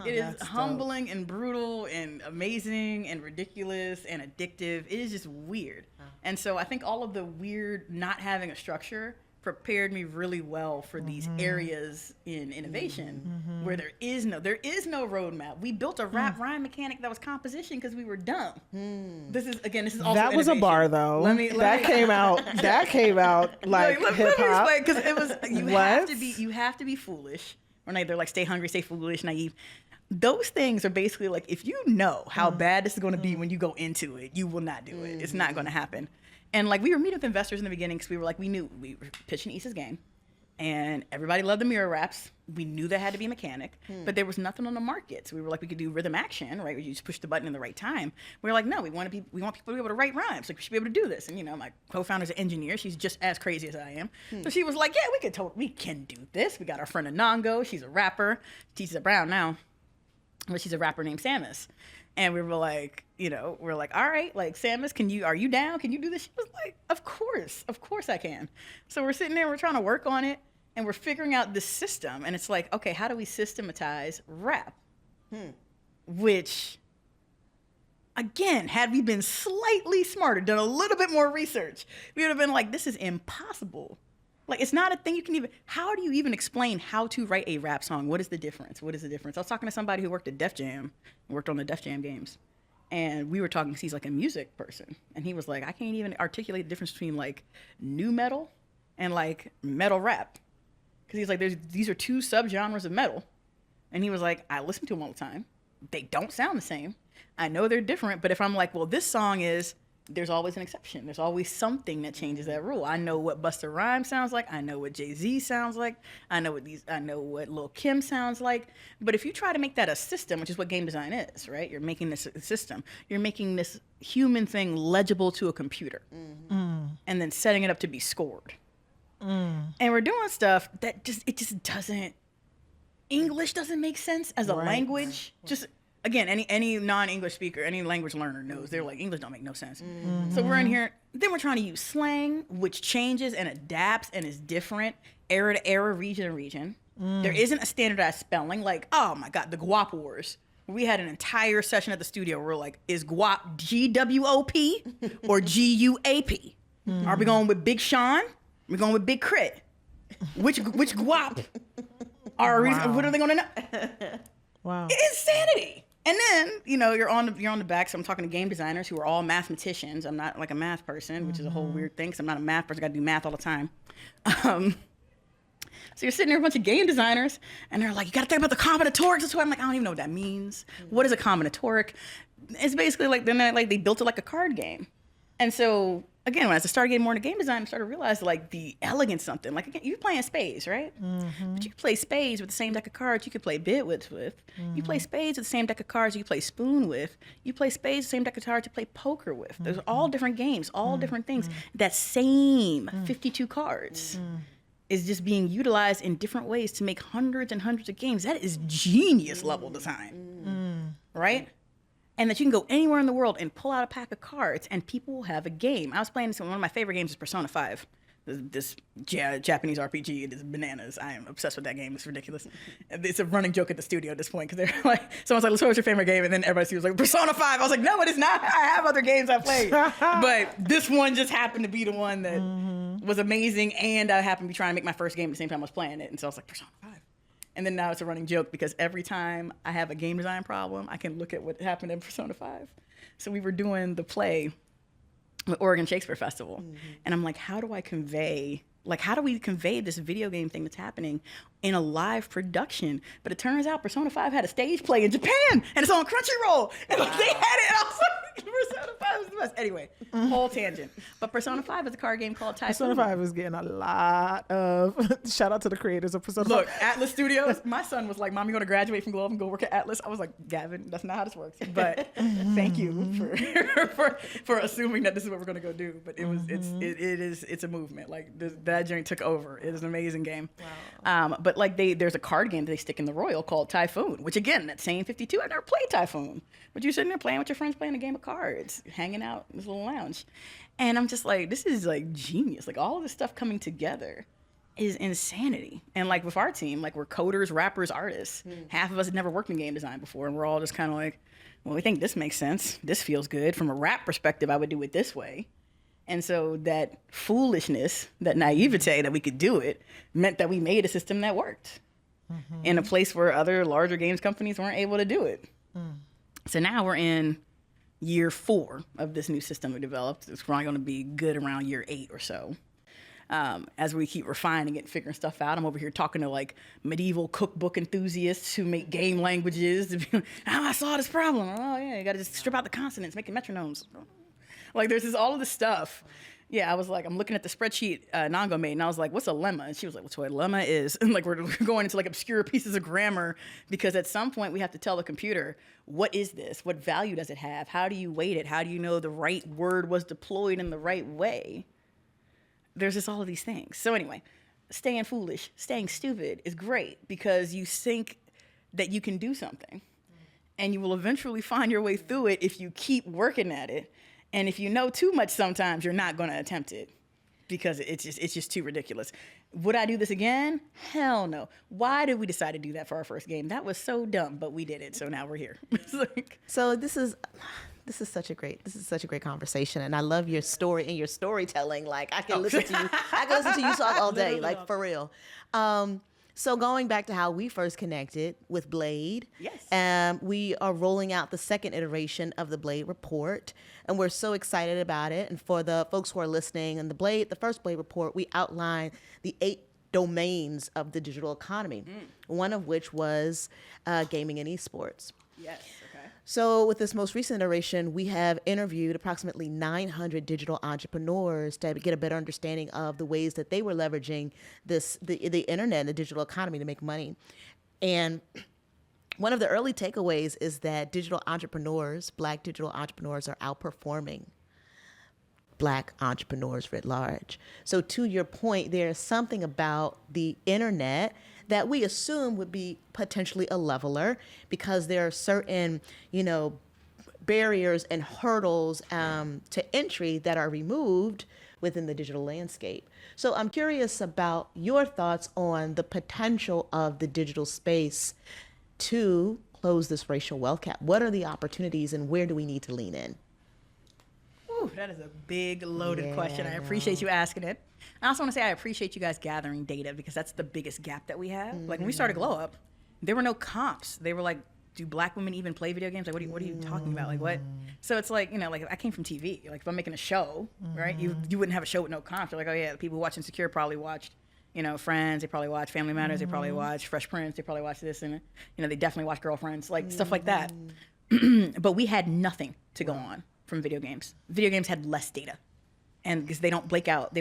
It is humbling dope. And brutal and amazing and ridiculous and addictive. It is just weird. And so I think all of the weird not having a structure prepared me really well for these areas in innovation where there is no roadmap. We built a rap rhyme mechanic that was composition because we were dumb. This is also that was innovation. A bar though. That came out like hip hop. Because it was you have to be foolish, or either like stay hungry, stay foolish, naive. Those things are basically like, if you know how bad this is going to be when you go into it, you will not do it. It's not going to happen. And like we were meeting with investors in the beginning because we were like, we knew we were pitching Issa's game, and everybody loved the mirror raps. We knew there had to be a mechanic, but there was nothing on the market. So we were like, we could do rhythm action, right? Where you just push the button in the right time. We were like, no, we want people to be able to write rhymes. Like we should be able to do this. And my co-founder's an engineer. She's just as crazy as I am. So she was like, yeah, we can do this. We got our friend Anongo. She's a rapper. Teaches at Brown now, but she's a rapper named Samus. And we were like, all right, like, Samus, are you down? Can you do this? She was like, of course I can. So we're sitting there, we're trying to work on it, and we're figuring out this system. And it's like, okay, how do we systematize rap? Which, again, had we been slightly smarter, done a little bit more research, we would have been like, this is impossible. Like, it's not a thing you can even, how do you even explain how to write a rap song? What is the difference? What is the difference? I was talking to somebody who worked at Def Jam, worked on the Def Jam games. And we were talking, because he's like a music person. And he was like, I can't even articulate the difference between like new metal and like metal rap. Because he's like, these are two subgenres of metal. And he was like, I listen to them all the time. They don't sound the same. I know they're different. But if I'm like, well, this song is, there's always an exception. There's always something that changes that rule. I know what Busta Rhymes sounds like. I know what Jay-Z sounds like. I know what Lil' Kim sounds like. But if you try to make that a system, which is what game design is, right? You're making this a system. You're making this human thing legible to a computer. And then setting it up to be scored. And we're doing stuff that just doesn't, English doesn't make sense as a language. Just again, any non-English speaker, any language learner knows they're like, English don't make no sense. So we're in here, then we're trying to use slang, which changes and adapts and is different era to era, region to region. There isn't a standardized spelling. Like, oh my God, the Guap Wars. We had an entire session at the studio where we're like, is Guap G-W-O-P or G-U-A-P? Are we going with Big Sean? We're going with Big Crit. Which Guap are we, what are they going to know? Wow. Insanity. And then, you're on the back. So I'm talking to game designers who are all mathematicians. I'm not like a math person, which is a whole weird thing because I'm not a math person. I got to do math all the time. So you're sitting there with a bunch of game designers, and they're like, you got to think about the combinatorics. That's why I'm like, I don't even know what that means. What is a combinatoric? It's basically like they built it like a card game. And so, again, when I started getting more into game design, I started to realize like the elegance something. Like, again, you're playing spades, right? But you can play spades with the same deck of cards you could play bidwits with. You play spades with the same deck of cards you play spoon with. You play spades with the same deck of cards you play poker with. Those are all different games, all different things. That same 52 cards is just being utilized in different ways to make hundreds and hundreds of games. That is genius level design, right? And that you can go anywhere in the world and pull out a pack of cards and people will have a game. I was playing this, one of my favorite games is Persona 5. This Japanese RPG. It is bananas. I am obsessed with that game. It's ridiculous. It's a running joke at the studio at this point because they're like, someone's like, "So what's your favorite game?" And then everybody was like, "Persona 5." I was like, "No, it is not. I have other games I play." But this one just happened to be the one that was amazing. And I happened to be trying to make my first game at the same time I was playing it. And so I was like, Persona 5. And then now it's a running joke because every time I have a game design problem, I can look at what happened in Persona 5. So we were doing the play with Oregon Shakespeare Festival. And I'm like, how do we convey this video game thing that's happening in a live production? But it turns out Persona 5 had a stage play in Japan and it's on Crunchyroll. And like, they had it. And I was like, Persona 5 is the best. Anyway, whole tangent. But Persona 5 is a card game called Typhoon. Persona 5 is getting a lot of shout out to the creators of Persona 5. Look, Atlas Studios, my son was like, "Mom, you're going to graduate from Globe and go work at Atlas." I was like, "Gavin, that's not how this works." But thank you for assuming that this is what we're going to go do. But it's a movement. Like that journey took over. It is an amazing game. Wow. But like there's a card game that they stick in the Royal called Typhoon, which again, that same 52. I've never played Typhoon, but you're sitting there playing with your friends, playing a game of cards, hanging out in this little lounge. And I'm just like, this is like genius. Like all of this stuff coming together is insanity. And like with our team, like we're coders, rappers, artists. Half of us had never worked in game design before. And we're all just kind of like, well, we think this makes sense. This feels good. From a rap perspective, I would do it this way. And so that foolishness, that naivete that we could do it meant that we made a system that worked in a place where other larger games companies weren't able to do it. So now we're in year 4 of this new system we developed. It's probably going to be good around year 8 or so. As we keep refining it and figuring stuff out, I'm over here talking to like medieval cookbook enthusiasts who make game languages. How I saw this problem. Oh yeah, you got to just strip out the consonants, make it metronomes. Like there's all of this stuff. Yeah, I was like, I'm looking at the spreadsheet Nango made, and I was like, what's a lemma? And she was like, what's what a lemma is? And like we're going into like obscure pieces of grammar because at some point we have to tell the computer, what is this? What value does it have? How do you weight it? How do you know the right word was deployed in the right way? There's just all of these things. So anyway, staying foolish, staying stupid is great because you think that you can do something and you will eventually find your way through it if you keep working at it. And if you know too much, sometimes you're not going to attempt it because it's just too ridiculous. Would I do this again? Hell no. Why did we decide to do that for our first game? That was so dumb, but we did it. So now we're here. So this This is such a great conversation, and I love your story and your storytelling. Like I can listen to you. I can listen to you talk all day, like for real. So going back to how we first connected with Blade, yes, we are rolling out the second iteration of the Blade Report, and we're so excited about it. And for the folks who are listening, in the first Blade Report, we outlined the 8 domains of the digital economy, one of which was gaming and esports. Yes. Okay. So with this most recent iteration, we have interviewed approximately 900 digital entrepreneurs to get a better understanding of the ways that they were leveraging the internet and the digital economy to make money. And one of the early takeaways is that Black digital entrepreneurs are outperforming Black entrepreneurs writ large. So to your point, there's something about the internet that we assume would be potentially a leveler because there are certain, barriers and hurdles to entry that are removed within the digital landscape. So I'm curious about your thoughts on the potential of the digital space to close this racial wealth gap. What are the opportunities and where do we need to lean in? Ooh, that is a big, loaded question. I appreciate you asking it. I also want to say I appreciate you guys gathering data because that's the biggest gap that we have. Like when we started Glow Up, there were no comps. They were like, do Black women even play video games? Like, what are you talking about? Like, what? So it's like, like I came from TV. Like if I'm making a show, right? You wouldn't have a show with no comps. You're like, oh yeah, the people who watch Insecure probably watched, Friends. They probably watch Family Matters. They probably watch Fresh Prince. They probably watch this and, they definitely watch Girlfriends, like stuff like that. But we had nothing to go on from video games. Video games had less data. And because they don't break out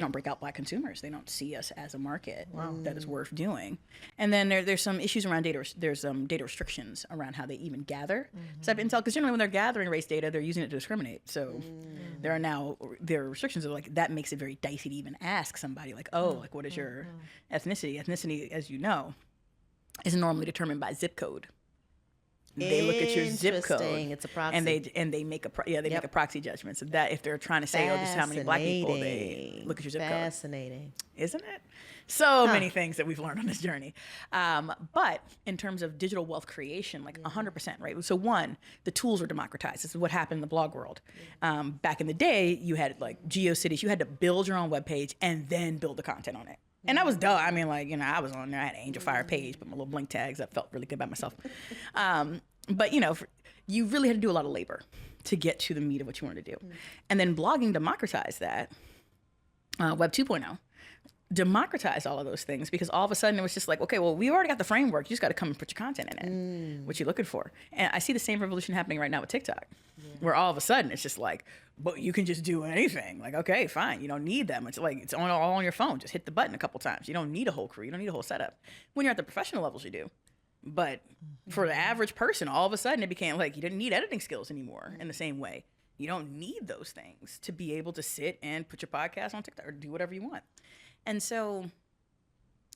Black consumers. They don't see us as a market that is worth doing. And then there's some issues around data. There's data restrictions around how they even gather type intel. Because generally when they're gathering race data, they're using it to discriminate. So there are restrictions that like that makes it very dicey to even ask somebody like, like what is your ethnicity? Ethnicity, as you know, is normally determined by zip code. They look at your zip code. It's a proxy. And they make make a proxy judgment. So that if they're trying to say, this is how many Black people, they look at your zip code. Fascinating. Isn't it? So many things that we've learned on this journey. But in terms of digital wealth creation, like 100%, right? So one, the tools were democratized. This is what happened in the blog world. Back in the day, you had like GeoCities. You had to build your own webpage and then build the content on it. And that was duh. I mean, like, I was on there. I had an Angel Fire page, put my little blink tags. That felt really good about myself. But, you really had to do a lot of labor to get to the meat of what you wanted to do. And then blogging democratized that. Web 2.0 democratized all of those things because all of a sudden it was just like, okay, well, we already got the framework. You just got to come and put your content in it. What you looking for? And I see the same revolution happening right now with TikTok, where all of a sudden it's just like, but you can just do anything. Like, okay, fine. You don't need that much. Like, it's all on your phone. Just hit the button a couple times. You don't need a whole crew. You don't need a whole setup. When you're at the professional levels, you do. But for the average person, all of a sudden it became like you didn't need editing skills anymore in the same way. You don't need those things to be able to sit and put your podcast on TikTok or do whatever you want. And so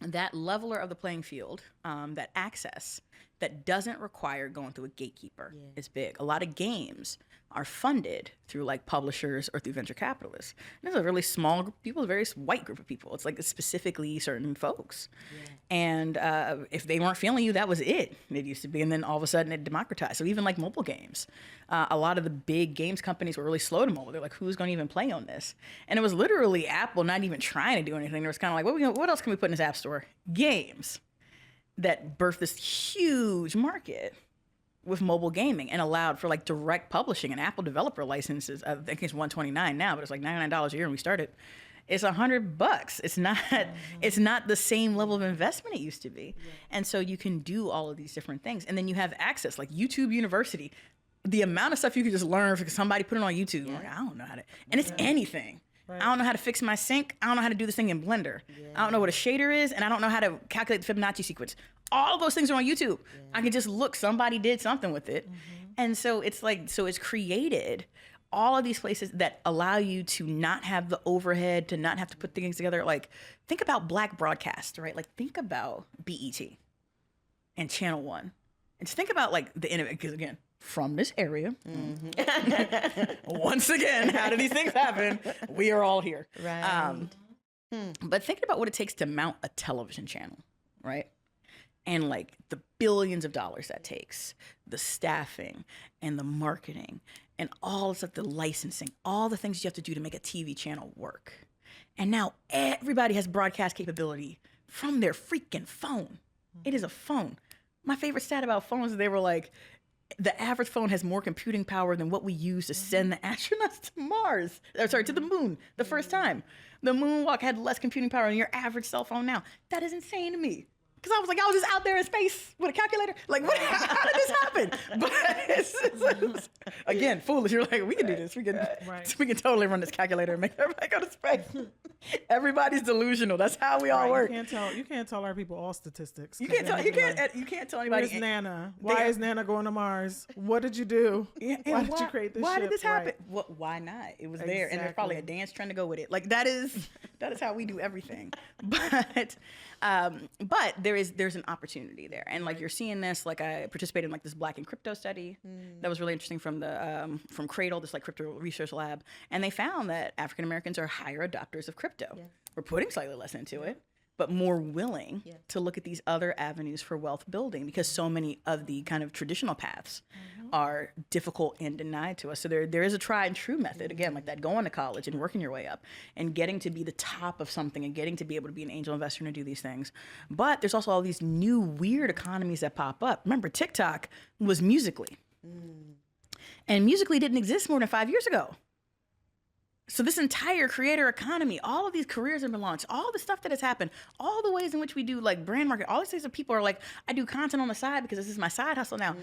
that leveler of the playing field, that access that doesn't require going through a gatekeeper is big. A lot of games are funded through like publishers or through venture capitalists. And there's a really small group of people, a very white group of people. It's like specifically certain folks. And if they weren't feeling you, that was it. It used to be. And then all of a sudden it democratized. So even like mobile games, a lot of the big games companies were really slow to mobile. They're like, who's going to even play on this? And it was literally Apple not even trying to do anything. It was kind of like, what else can we put in this app store? Games. That birthed this huge market with mobile gaming and allowed for like direct publishing and Apple developer licenses. I think it's $129 now, but it's like $99 a year when we started. It's $100. It's not the same level of investment it used to be. And so you can do all of these different things. And then you have access like YouTube University. The amount of stuff you can just learn because somebody put it on YouTube. Like, I don't know how to, and it's anything. Right. I don't know how to fix my sink. I don't know how to do this thing in Blender. I don't know what a shader is, and I don't know how to calculate the Fibonacci sequence. All of those things are on YouTube. I can just look, somebody did something with it. And so it's like, it's created all of these places that allow you to not have the overhead, to not have to put things together. Like, think about Black broadcast, right? Like, think about BET and Channel One. And just think about like the innovation, because again, from this area. Once again, how do these things happen? We are all here. Right. But thinking about what it takes to mount a television channel, right? and like the billions of dollars that takes, the staffing and the marketing and all of the licensing, all the things you have to do to make a TV channel work. And now everybody has broadcast capability from their freaking phone. It is a phone. My favorite stat about phones is they were like, the average phone has more computing power than what we use to send the astronauts to Mars. To the moon the first time. The moonwalk had less computing power than your average cell phone now. That is insane to me. Because I was like, I was just out there in space with a calculator. Like, what? How did this happen? But it's again, foolish. You're like, we can do this. We can totally run this calculator and make everybody go to space. Everybody's delusional. That's how we all work. You can't tell our people all statistics. You can't tell anybody. Where's Nana? Why is Nana going to Mars? What did you do? Why did you create this? Why ship? did this happen? Why not? It was there, and there's probably a dance trend to go with it. Like that is how we do everything. But there's an opportunity there, and like you're seeing this. Like I participated in like this Black in Crypto study that was really interesting from Cradle, this like crypto research lab, and they found that African Americans are higher adopters of crypto. Yeah. We're putting slightly less into it, but more willing to look at these other avenues for wealth building because so many of the kind of traditional paths are difficult and denied to us. So there is a tried and true method, again, like that, going to college and working your way up and getting to be the top of something and getting to be able to be an angel investor and do these things. But there's also all these new weird economies that pop up. Remember, TikTok was Musical.ly. And Musical.ly didn't exist more than 5 years ago. So this entire creator economy, all of these careers that have been launched, all the stuff that has happened, all the ways in which we do like brand market, all these things that people are like, I do content on the side because this is my side hustle now.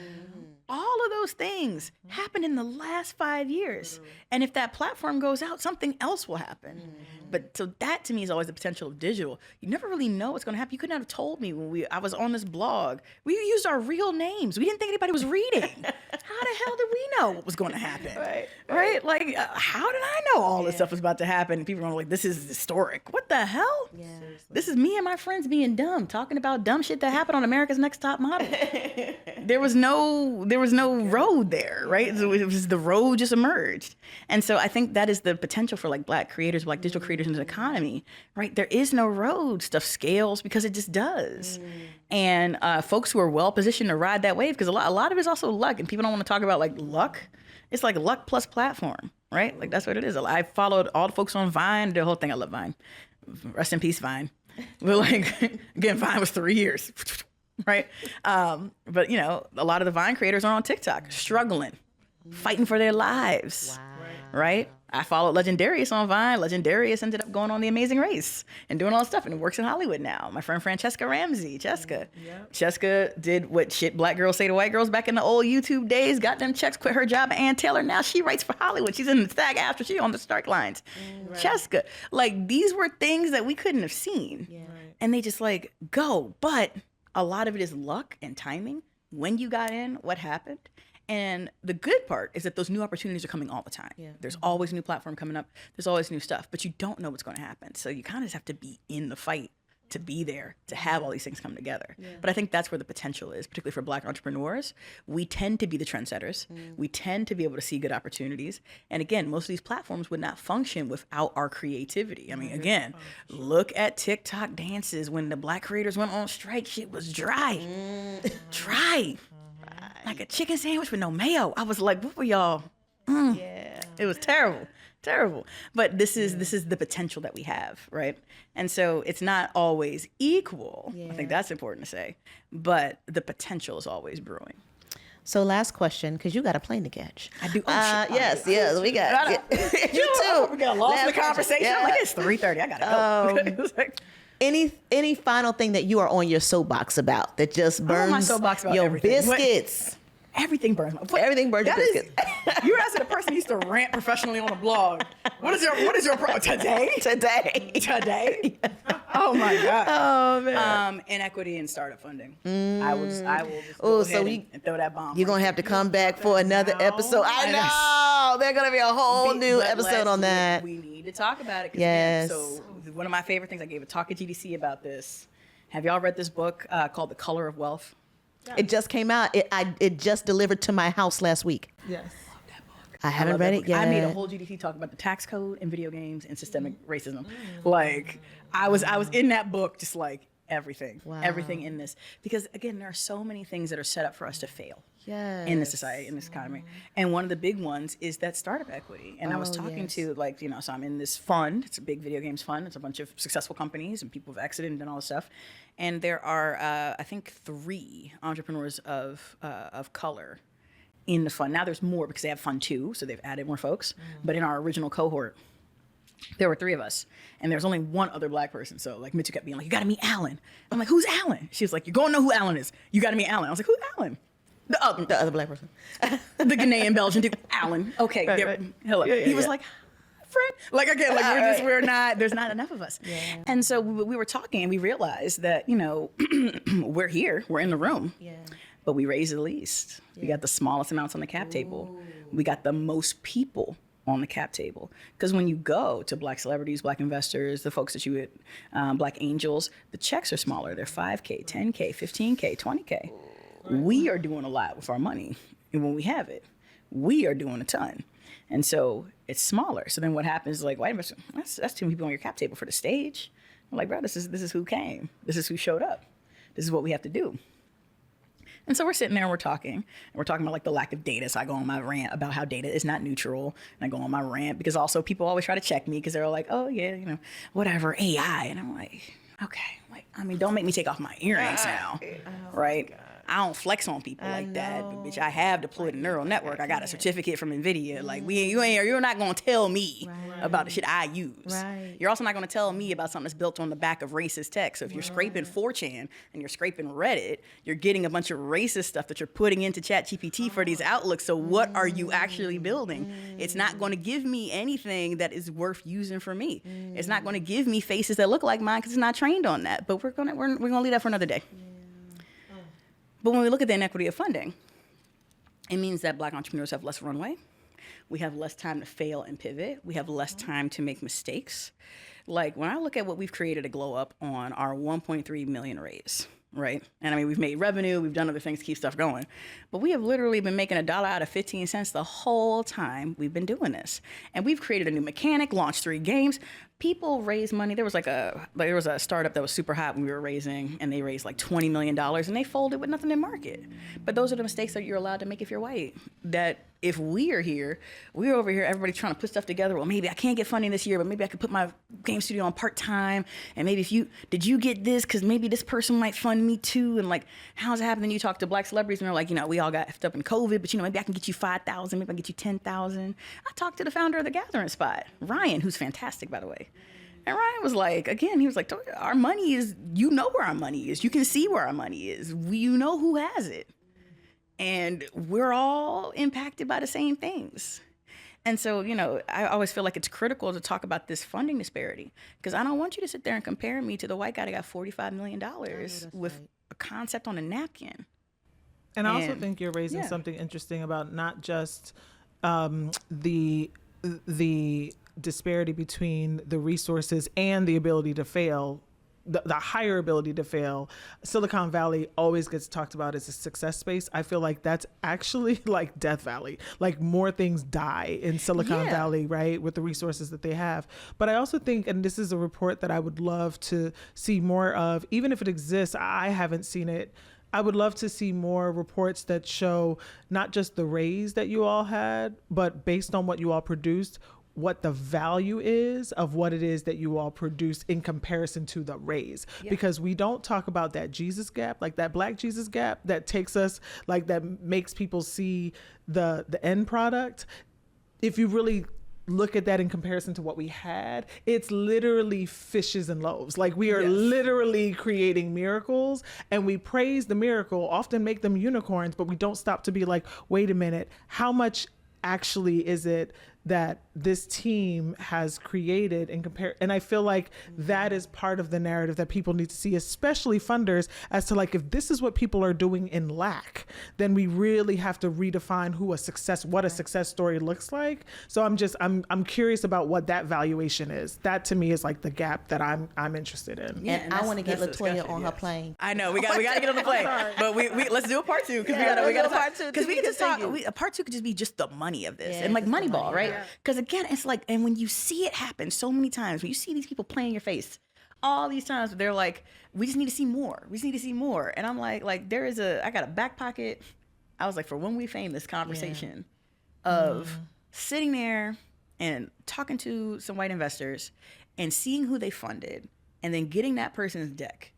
All of those things happened in the last 5 years. And if that platform goes out, something else will happen. But so that to me is always the potential of digital. You never really know what's going to happen. You could not have told me when I was on this blog. We used our real names. We didn't think anybody was reading. How the hell did we know what was going to happen? Right? Like, how did I know all this stuff was about to happen? And people are like, this is historic. What the hell? Yeah. This is me and my friends being dumb, talking about dumb shit that happened on America's Next Top Model. There was no road there, right? It was the road just emerged. And so I think that is the potential for like Black creators, Black digital creators in the economy, right? There is no road. Stuff scales because it just does. And folks who are well positioned to ride that wave, because a lot of it is also luck, and people don't want to talk about like luck. It's like luck plus platform, right? Like that's what it is. I followed all the folks on Vine, the whole thing. I love Vine. Rest in peace, Vine. But like, again, Vine was 3 years, right? But you know, a lot of the Vine creators are on TikTok, struggling, fighting for their lives, right? I followed Legendarius on Vine. Legendarius ended up going on The Amazing Race and doing all this stuff, and works in Hollywood now. My friend Francesca Ramsey, Cheska did what shit Black girls say to white girls back in the old YouTube days, got them checks, quit her job at Ann Taylor. Now she writes for Hollywood. She's in the SAG-AFTRA. She's on the strike lines. Cheska. Like, these were things that we couldn't have seen. And they just like go. But a lot of it is luck and timing. When you got in, what happened. And the good part is that those new opportunities are coming all the time. There's always a new platform coming up. There's always new stuff, but you don't know what's going to happen. So you kind of just have to be in the fight to be there, to have all these things come together. But I think that's where the potential is, particularly for Black entrepreneurs. We tend to be the trendsetters. We tend to be able to see good opportunities. And again, most of these platforms would not function without our creativity. I mean, again, look at TikTok dances when the Black creators went on strike. Shit was dry. Dry. Like a chicken sandwich with no mayo. I was like, what were y'all? It was terrible. But this is the potential that we have, right? And so it's not always equal. I think that's important to say. But the potential is always brewing. So last question, because you got a plane to catch. I do. Yes, we got. You too. We got lost in the conversation. I'm like, it's 3:30. I gotta go. Any final thing that you are on your soapbox about that just burns my soapbox about your everything. biscuits? Everything burns. Everything burns your biscuits. You're asking a person who used to rant professionally on a blog. What is your problem today? Today. Oh my God. Oh man. Inequity in startup funding. I will just go ahead and throw that bomb. You're gonna have to come back for another episode. I know. There's gonna be a whole new episode on that. We need to talk about it. Yes. So one of my favorite things, I gave a talk at GDC about this. Have y'all read this book called The Color of Wealth? It just came out. It just delivered to my house last week. Yes. I haven't read it yet. I made a whole GDC talk about the tax code and video games and systemic racism. Like I was in that book just like everything, everything in this. Because again, there are so many things that are set up for us to fail in this society, in this economy. And one of the big ones is that startup equity. And I was talking to so I'm in this fund. It's a big video games fund. It's a bunch of successful companies and people have exited and done all this stuff. And there are, I think, 3 entrepreneurs of color in the fund. Now there's more because they have fund 2, so they've added more folks. But in our original cohort, there were 3 of us, and there's only 1 other black person. So like Mitchell kept being like, "You got to meet Alan." I'm like, "Who's Alan?" She was like, "You're going to know who Alan is. You got to meet Alan." I was like, "Who's Alan?" The other black person, the Ghanaian Belgian dude, Alan. Okay, hello. He was like, "Friend," like again, like we're not. There's not enough of us. And so we were talking, and we realized that we're here, we're in the room, but we raised the least. We got the smallest amounts on the cap table. We got the most people on the cap table. Because when you go to black celebrities, black investors, the folks that you would, black angels, the checks are smaller. They're 5K, 10K, 15K, 20K. We are doing a lot with our money. And when we have it, we are doing a ton. And so it's smaller. So then what happens is like, wait a minute, that's 2 people on your cap table for the stage. I'm like, bro, this is who came. This is who showed up. This is what we have to do. And so we're sitting there and we're talking about like the lack of data. So I go on my rant about how data is not neutral. And I go on my rant because also people always try to check me because they're like, "Oh yeah, whatever, AI." And I'm like, okay, don't make me take off my earrings now, right? I don't flex on people like that, but bitch, I have deployed a neural network. I got a certificate from NVIDIA. Like you're not gonna tell me about the shit I use. Right. You're also not gonna tell me about something that's built on the back of racist tech. So if you're scraping 4chan and you're scraping Reddit, you're getting a bunch of racist stuff that you're putting into ChatGPT for these outlooks. So what are you actually building? It's not gonna give me anything that is worth using for me. It's not gonna give me faces that look like mine because it's not trained on that. But we're gonna leave that for another day. But when we look at the inequity of funding, it means that black entrepreneurs have less runway. We have less time to fail and pivot. We have less time to make mistakes. Like when I look at what we've created to glow up on our 1.3 million raise, right? And I mean, we've made revenue, we've done other things to keep stuff going, but we have literally been making $1 out of 15 cents the whole time we've been doing this. And we've created a new mechanic, launched 3 games. People raise money. There was a startup that was super hot when we were raising, and they raised like $20 million, and they folded with nothing in market. But those are the mistakes that you're allowed to make if you're white. That if we are here, we're over here, everybody trying to put stuff together. Well, maybe I can't get funding this year, but maybe I could put my game studio on part-time. And maybe did you get this? Because maybe this person might fund me too. And like, how's it happening? You talk to black celebrities and they're like, we all got effed up in COVID, but maybe I can get you 5,000, maybe I can get you 10,000. I talked to the founder of the Gathering Spot, Ryan, who's fantastic, by the way. And Ryan was like, again, he was like, our money is, where our money is. You can see where our money is. You know who has it. And we're all impacted by the same things. And so, I always feel like it's critical to talk about this funding disparity because I don't want you to sit there and compare me to the white guy that got $45 million with a concept on a napkin. And I also think you're raising something interesting about not just the disparity between the resources and the ability to fail, the higher ability to fail. Silicon Valley always gets talked about as a success space. I feel like that's actually like Death Valley. Like more things die in Silicon Valley, right, with the resources that they have. But I also think, and this is a report that I would love to see more of, even if it exists, I haven't seen it. I would love to see more reports that show not just the raise that you all had, but based on what you all produced, what the value is of what it is that you all produce in comparison to the raise. Because we don't talk about that Jesus gap, like that black Jesus gap that takes us, like that makes people see the end product. If you really look at that in comparison to what we had, it's literally fishes and loaves. Like we are literally creating miracles, and we praise the miracle, often make them unicorns, but we don't stop to be like, wait a minute, how much actually is it that this team has created and compare? And I feel like that is part of the narrative that people need to see, especially funders, as to like, if this is what people are doing in lack, then we really have to redefine what a success story looks like. So I'm curious about what that valuation is. That to me is like the gap that I'm interested in. And I want to get Latoya on her plane. I know we got to get on the plane, but we let's do a part 2 because we got a part 2 because we can just talk. A part 2 could just be just the money of this and like Moneyball, right? Because again, it's like, and when you see it happen so many times, when you see these people playing in your face, all these times they're like, we just need to see more. We just need to see more. And I'm like I got a back pocket. I was like, for when we fame, this conversation of sitting there and talking to some white investors and seeing who they funded and then getting that person's deck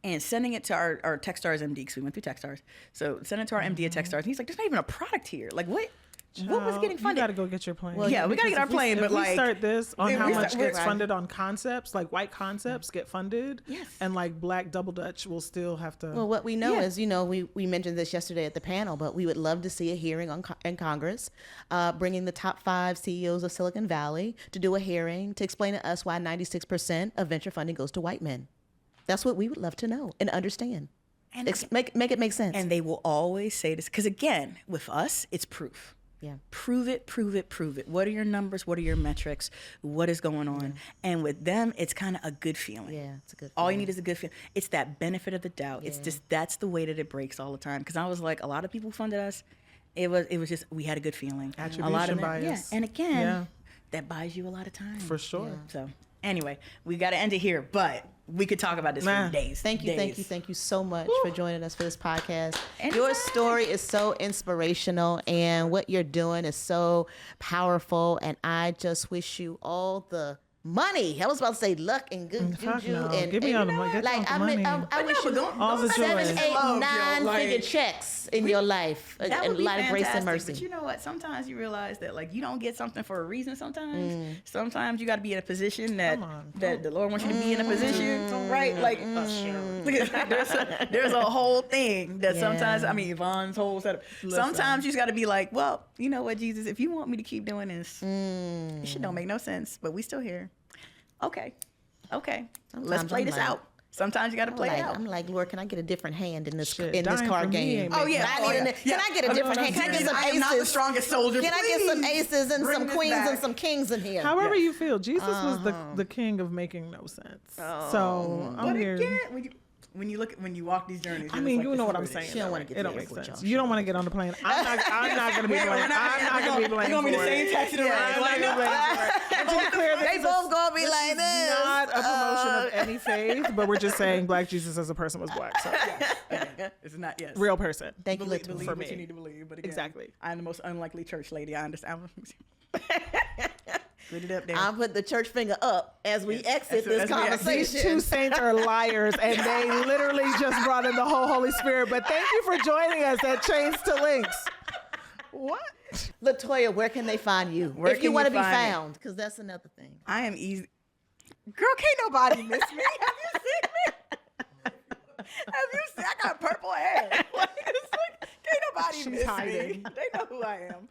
and sending it to our Techstars MD, because we went through Techstars. So send it to our MD at Techstars. And he's like, there's not even a product here. Like, what was getting funded? You got to go get your plane. Well, yeah, we got to get our plane. But we start this on how much gets right. funded on concepts, like white concepts get funded. Yes. And like black double Dutch will still have to. Well, what we know is, we mentioned this yesterday at the panel, but we would love to see a hearing in Congress, bringing the top 5 CEOs of Silicon Valley to do a hearing to explain to us why 96% of venture funding goes to white men. That's what we would love to know and understand. And make it make sense. And they will always say this, because again, with us, it's proof. Yeah. Prove it. What are your numbers? What are your metrics? What is going on? Yeah. And with them, it's kind of a good feeling. Yeah, it's a good feeling. All you need is a good feeling. It's that benefit of the doubt. Yeah. It's just, that's the way that it breaks all the time. Because I was like, a lot of people funded us. It was just, we had a good feeling. Attribution a lot of bias. Yeah. And again, that buys you a lot of time. For sure. Yeah. So anyway, we got to end it here, but we could talk about this for days. Thank you so much for joining us for this podcast. Anytime. Your story is so inspirational, and what you're doing is so powerful, and I just wish you all the money. I was about to say luck and good juju. No. And give me all the money. I wish you all the 7, 8, joy. 9-figure checks in your life, and a lot of grace and mercy. But you know what? Sometimes you realize that like you don't get something for a reason. Sometimes you got to be in a position that the Lord wants you to be in a position, right? Like there's a whole thing that sometimes. I mean, Yvonne's whole setup. Sometimes you just got to be like, well, you know what, Jesus, if you want me to keep doing this, it shit don't make no sense. But we still here. Okay. Let's play this out. Sometimes you got to play it out. I'm like, Lord, can I get a different hand in this Shit, this card game? Oh yeah. Can I get a different hand? Can I get some aces? I am not the strongest soldier. Can I get some aces and some queens and some kings in here? However you feel, Jesus was the king of making no sense. So I'm here. Again, when you walk these journeys, I mean, you know what I'm saying. She don't want to get it don't make sense. You don't want to get on the plane. I'm not going to be blamed. I'm not going to be blamed. You're going to be the same taxi to I'm not going to be blamed for it. And to be clear, they both going to be like this. Not a promotion of any faith, but we're just saying Black Jesus as a person was black. So it's not real person. Thank you, believe for what me. you need to believe. But again, Exactly. I'm the most unlikely church lady. I understand. Put it up there. I'll put the church finger up as we exit this conversation. These two saints are liars, and they literally just brought in the whole Holy Spirit. But thank you for joining us at Chains to Links. What? Latoya, where can they find you? If you want to be found, because that's another thing. I am easy. Girl, can't nobody miss me. Have you seen me? Have you seen? I got purple hair. Can't nobody miss me. They know who I am.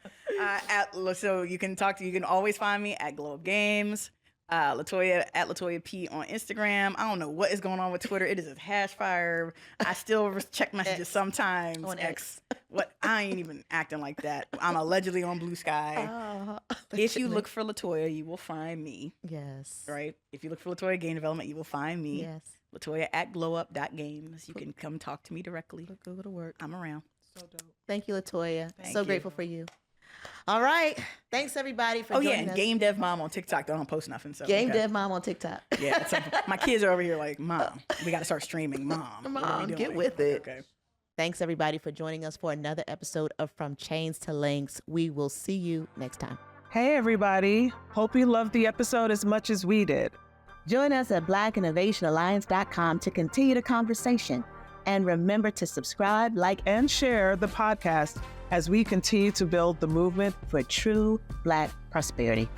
So you can always find me at Glow Up Games. Latoya at Latoya P on Instagram. I don't know what is going on with Twitter. It is a hash fire. I still check messages sometimes. On X. What? I ain't even acting like that. I'm allegedly on Blue Sky. If you look for Latoya, you will find me. Yes. Right? If you look for Latoya Game Development, you will find me. Yes. Latoya at glowup.games. You can come talk to me directly. Go to work. I'm around. So dope. Thank you, Latoya. Thank so you. grateful for you. All right. Thanks, everybody, for joining and us. Game Dev Mom on TikTok. They don't post nothing. So Game Dev Mom on TikTok. Yeah. My kids are over here like, Mom, we got to start streaming. Mom, what are we doing? Get with it. Okay. Thanks, everybody, for joining us for another episode of From Chains to Links. We will see you next time. Hey, everybody. Hope you loved the episode as much as we did. Join us at blackinnovationalliance.com to continue the conversation. And remember to subscribe, like, And share the podcast as we continue to build the movement for true Black prosperity.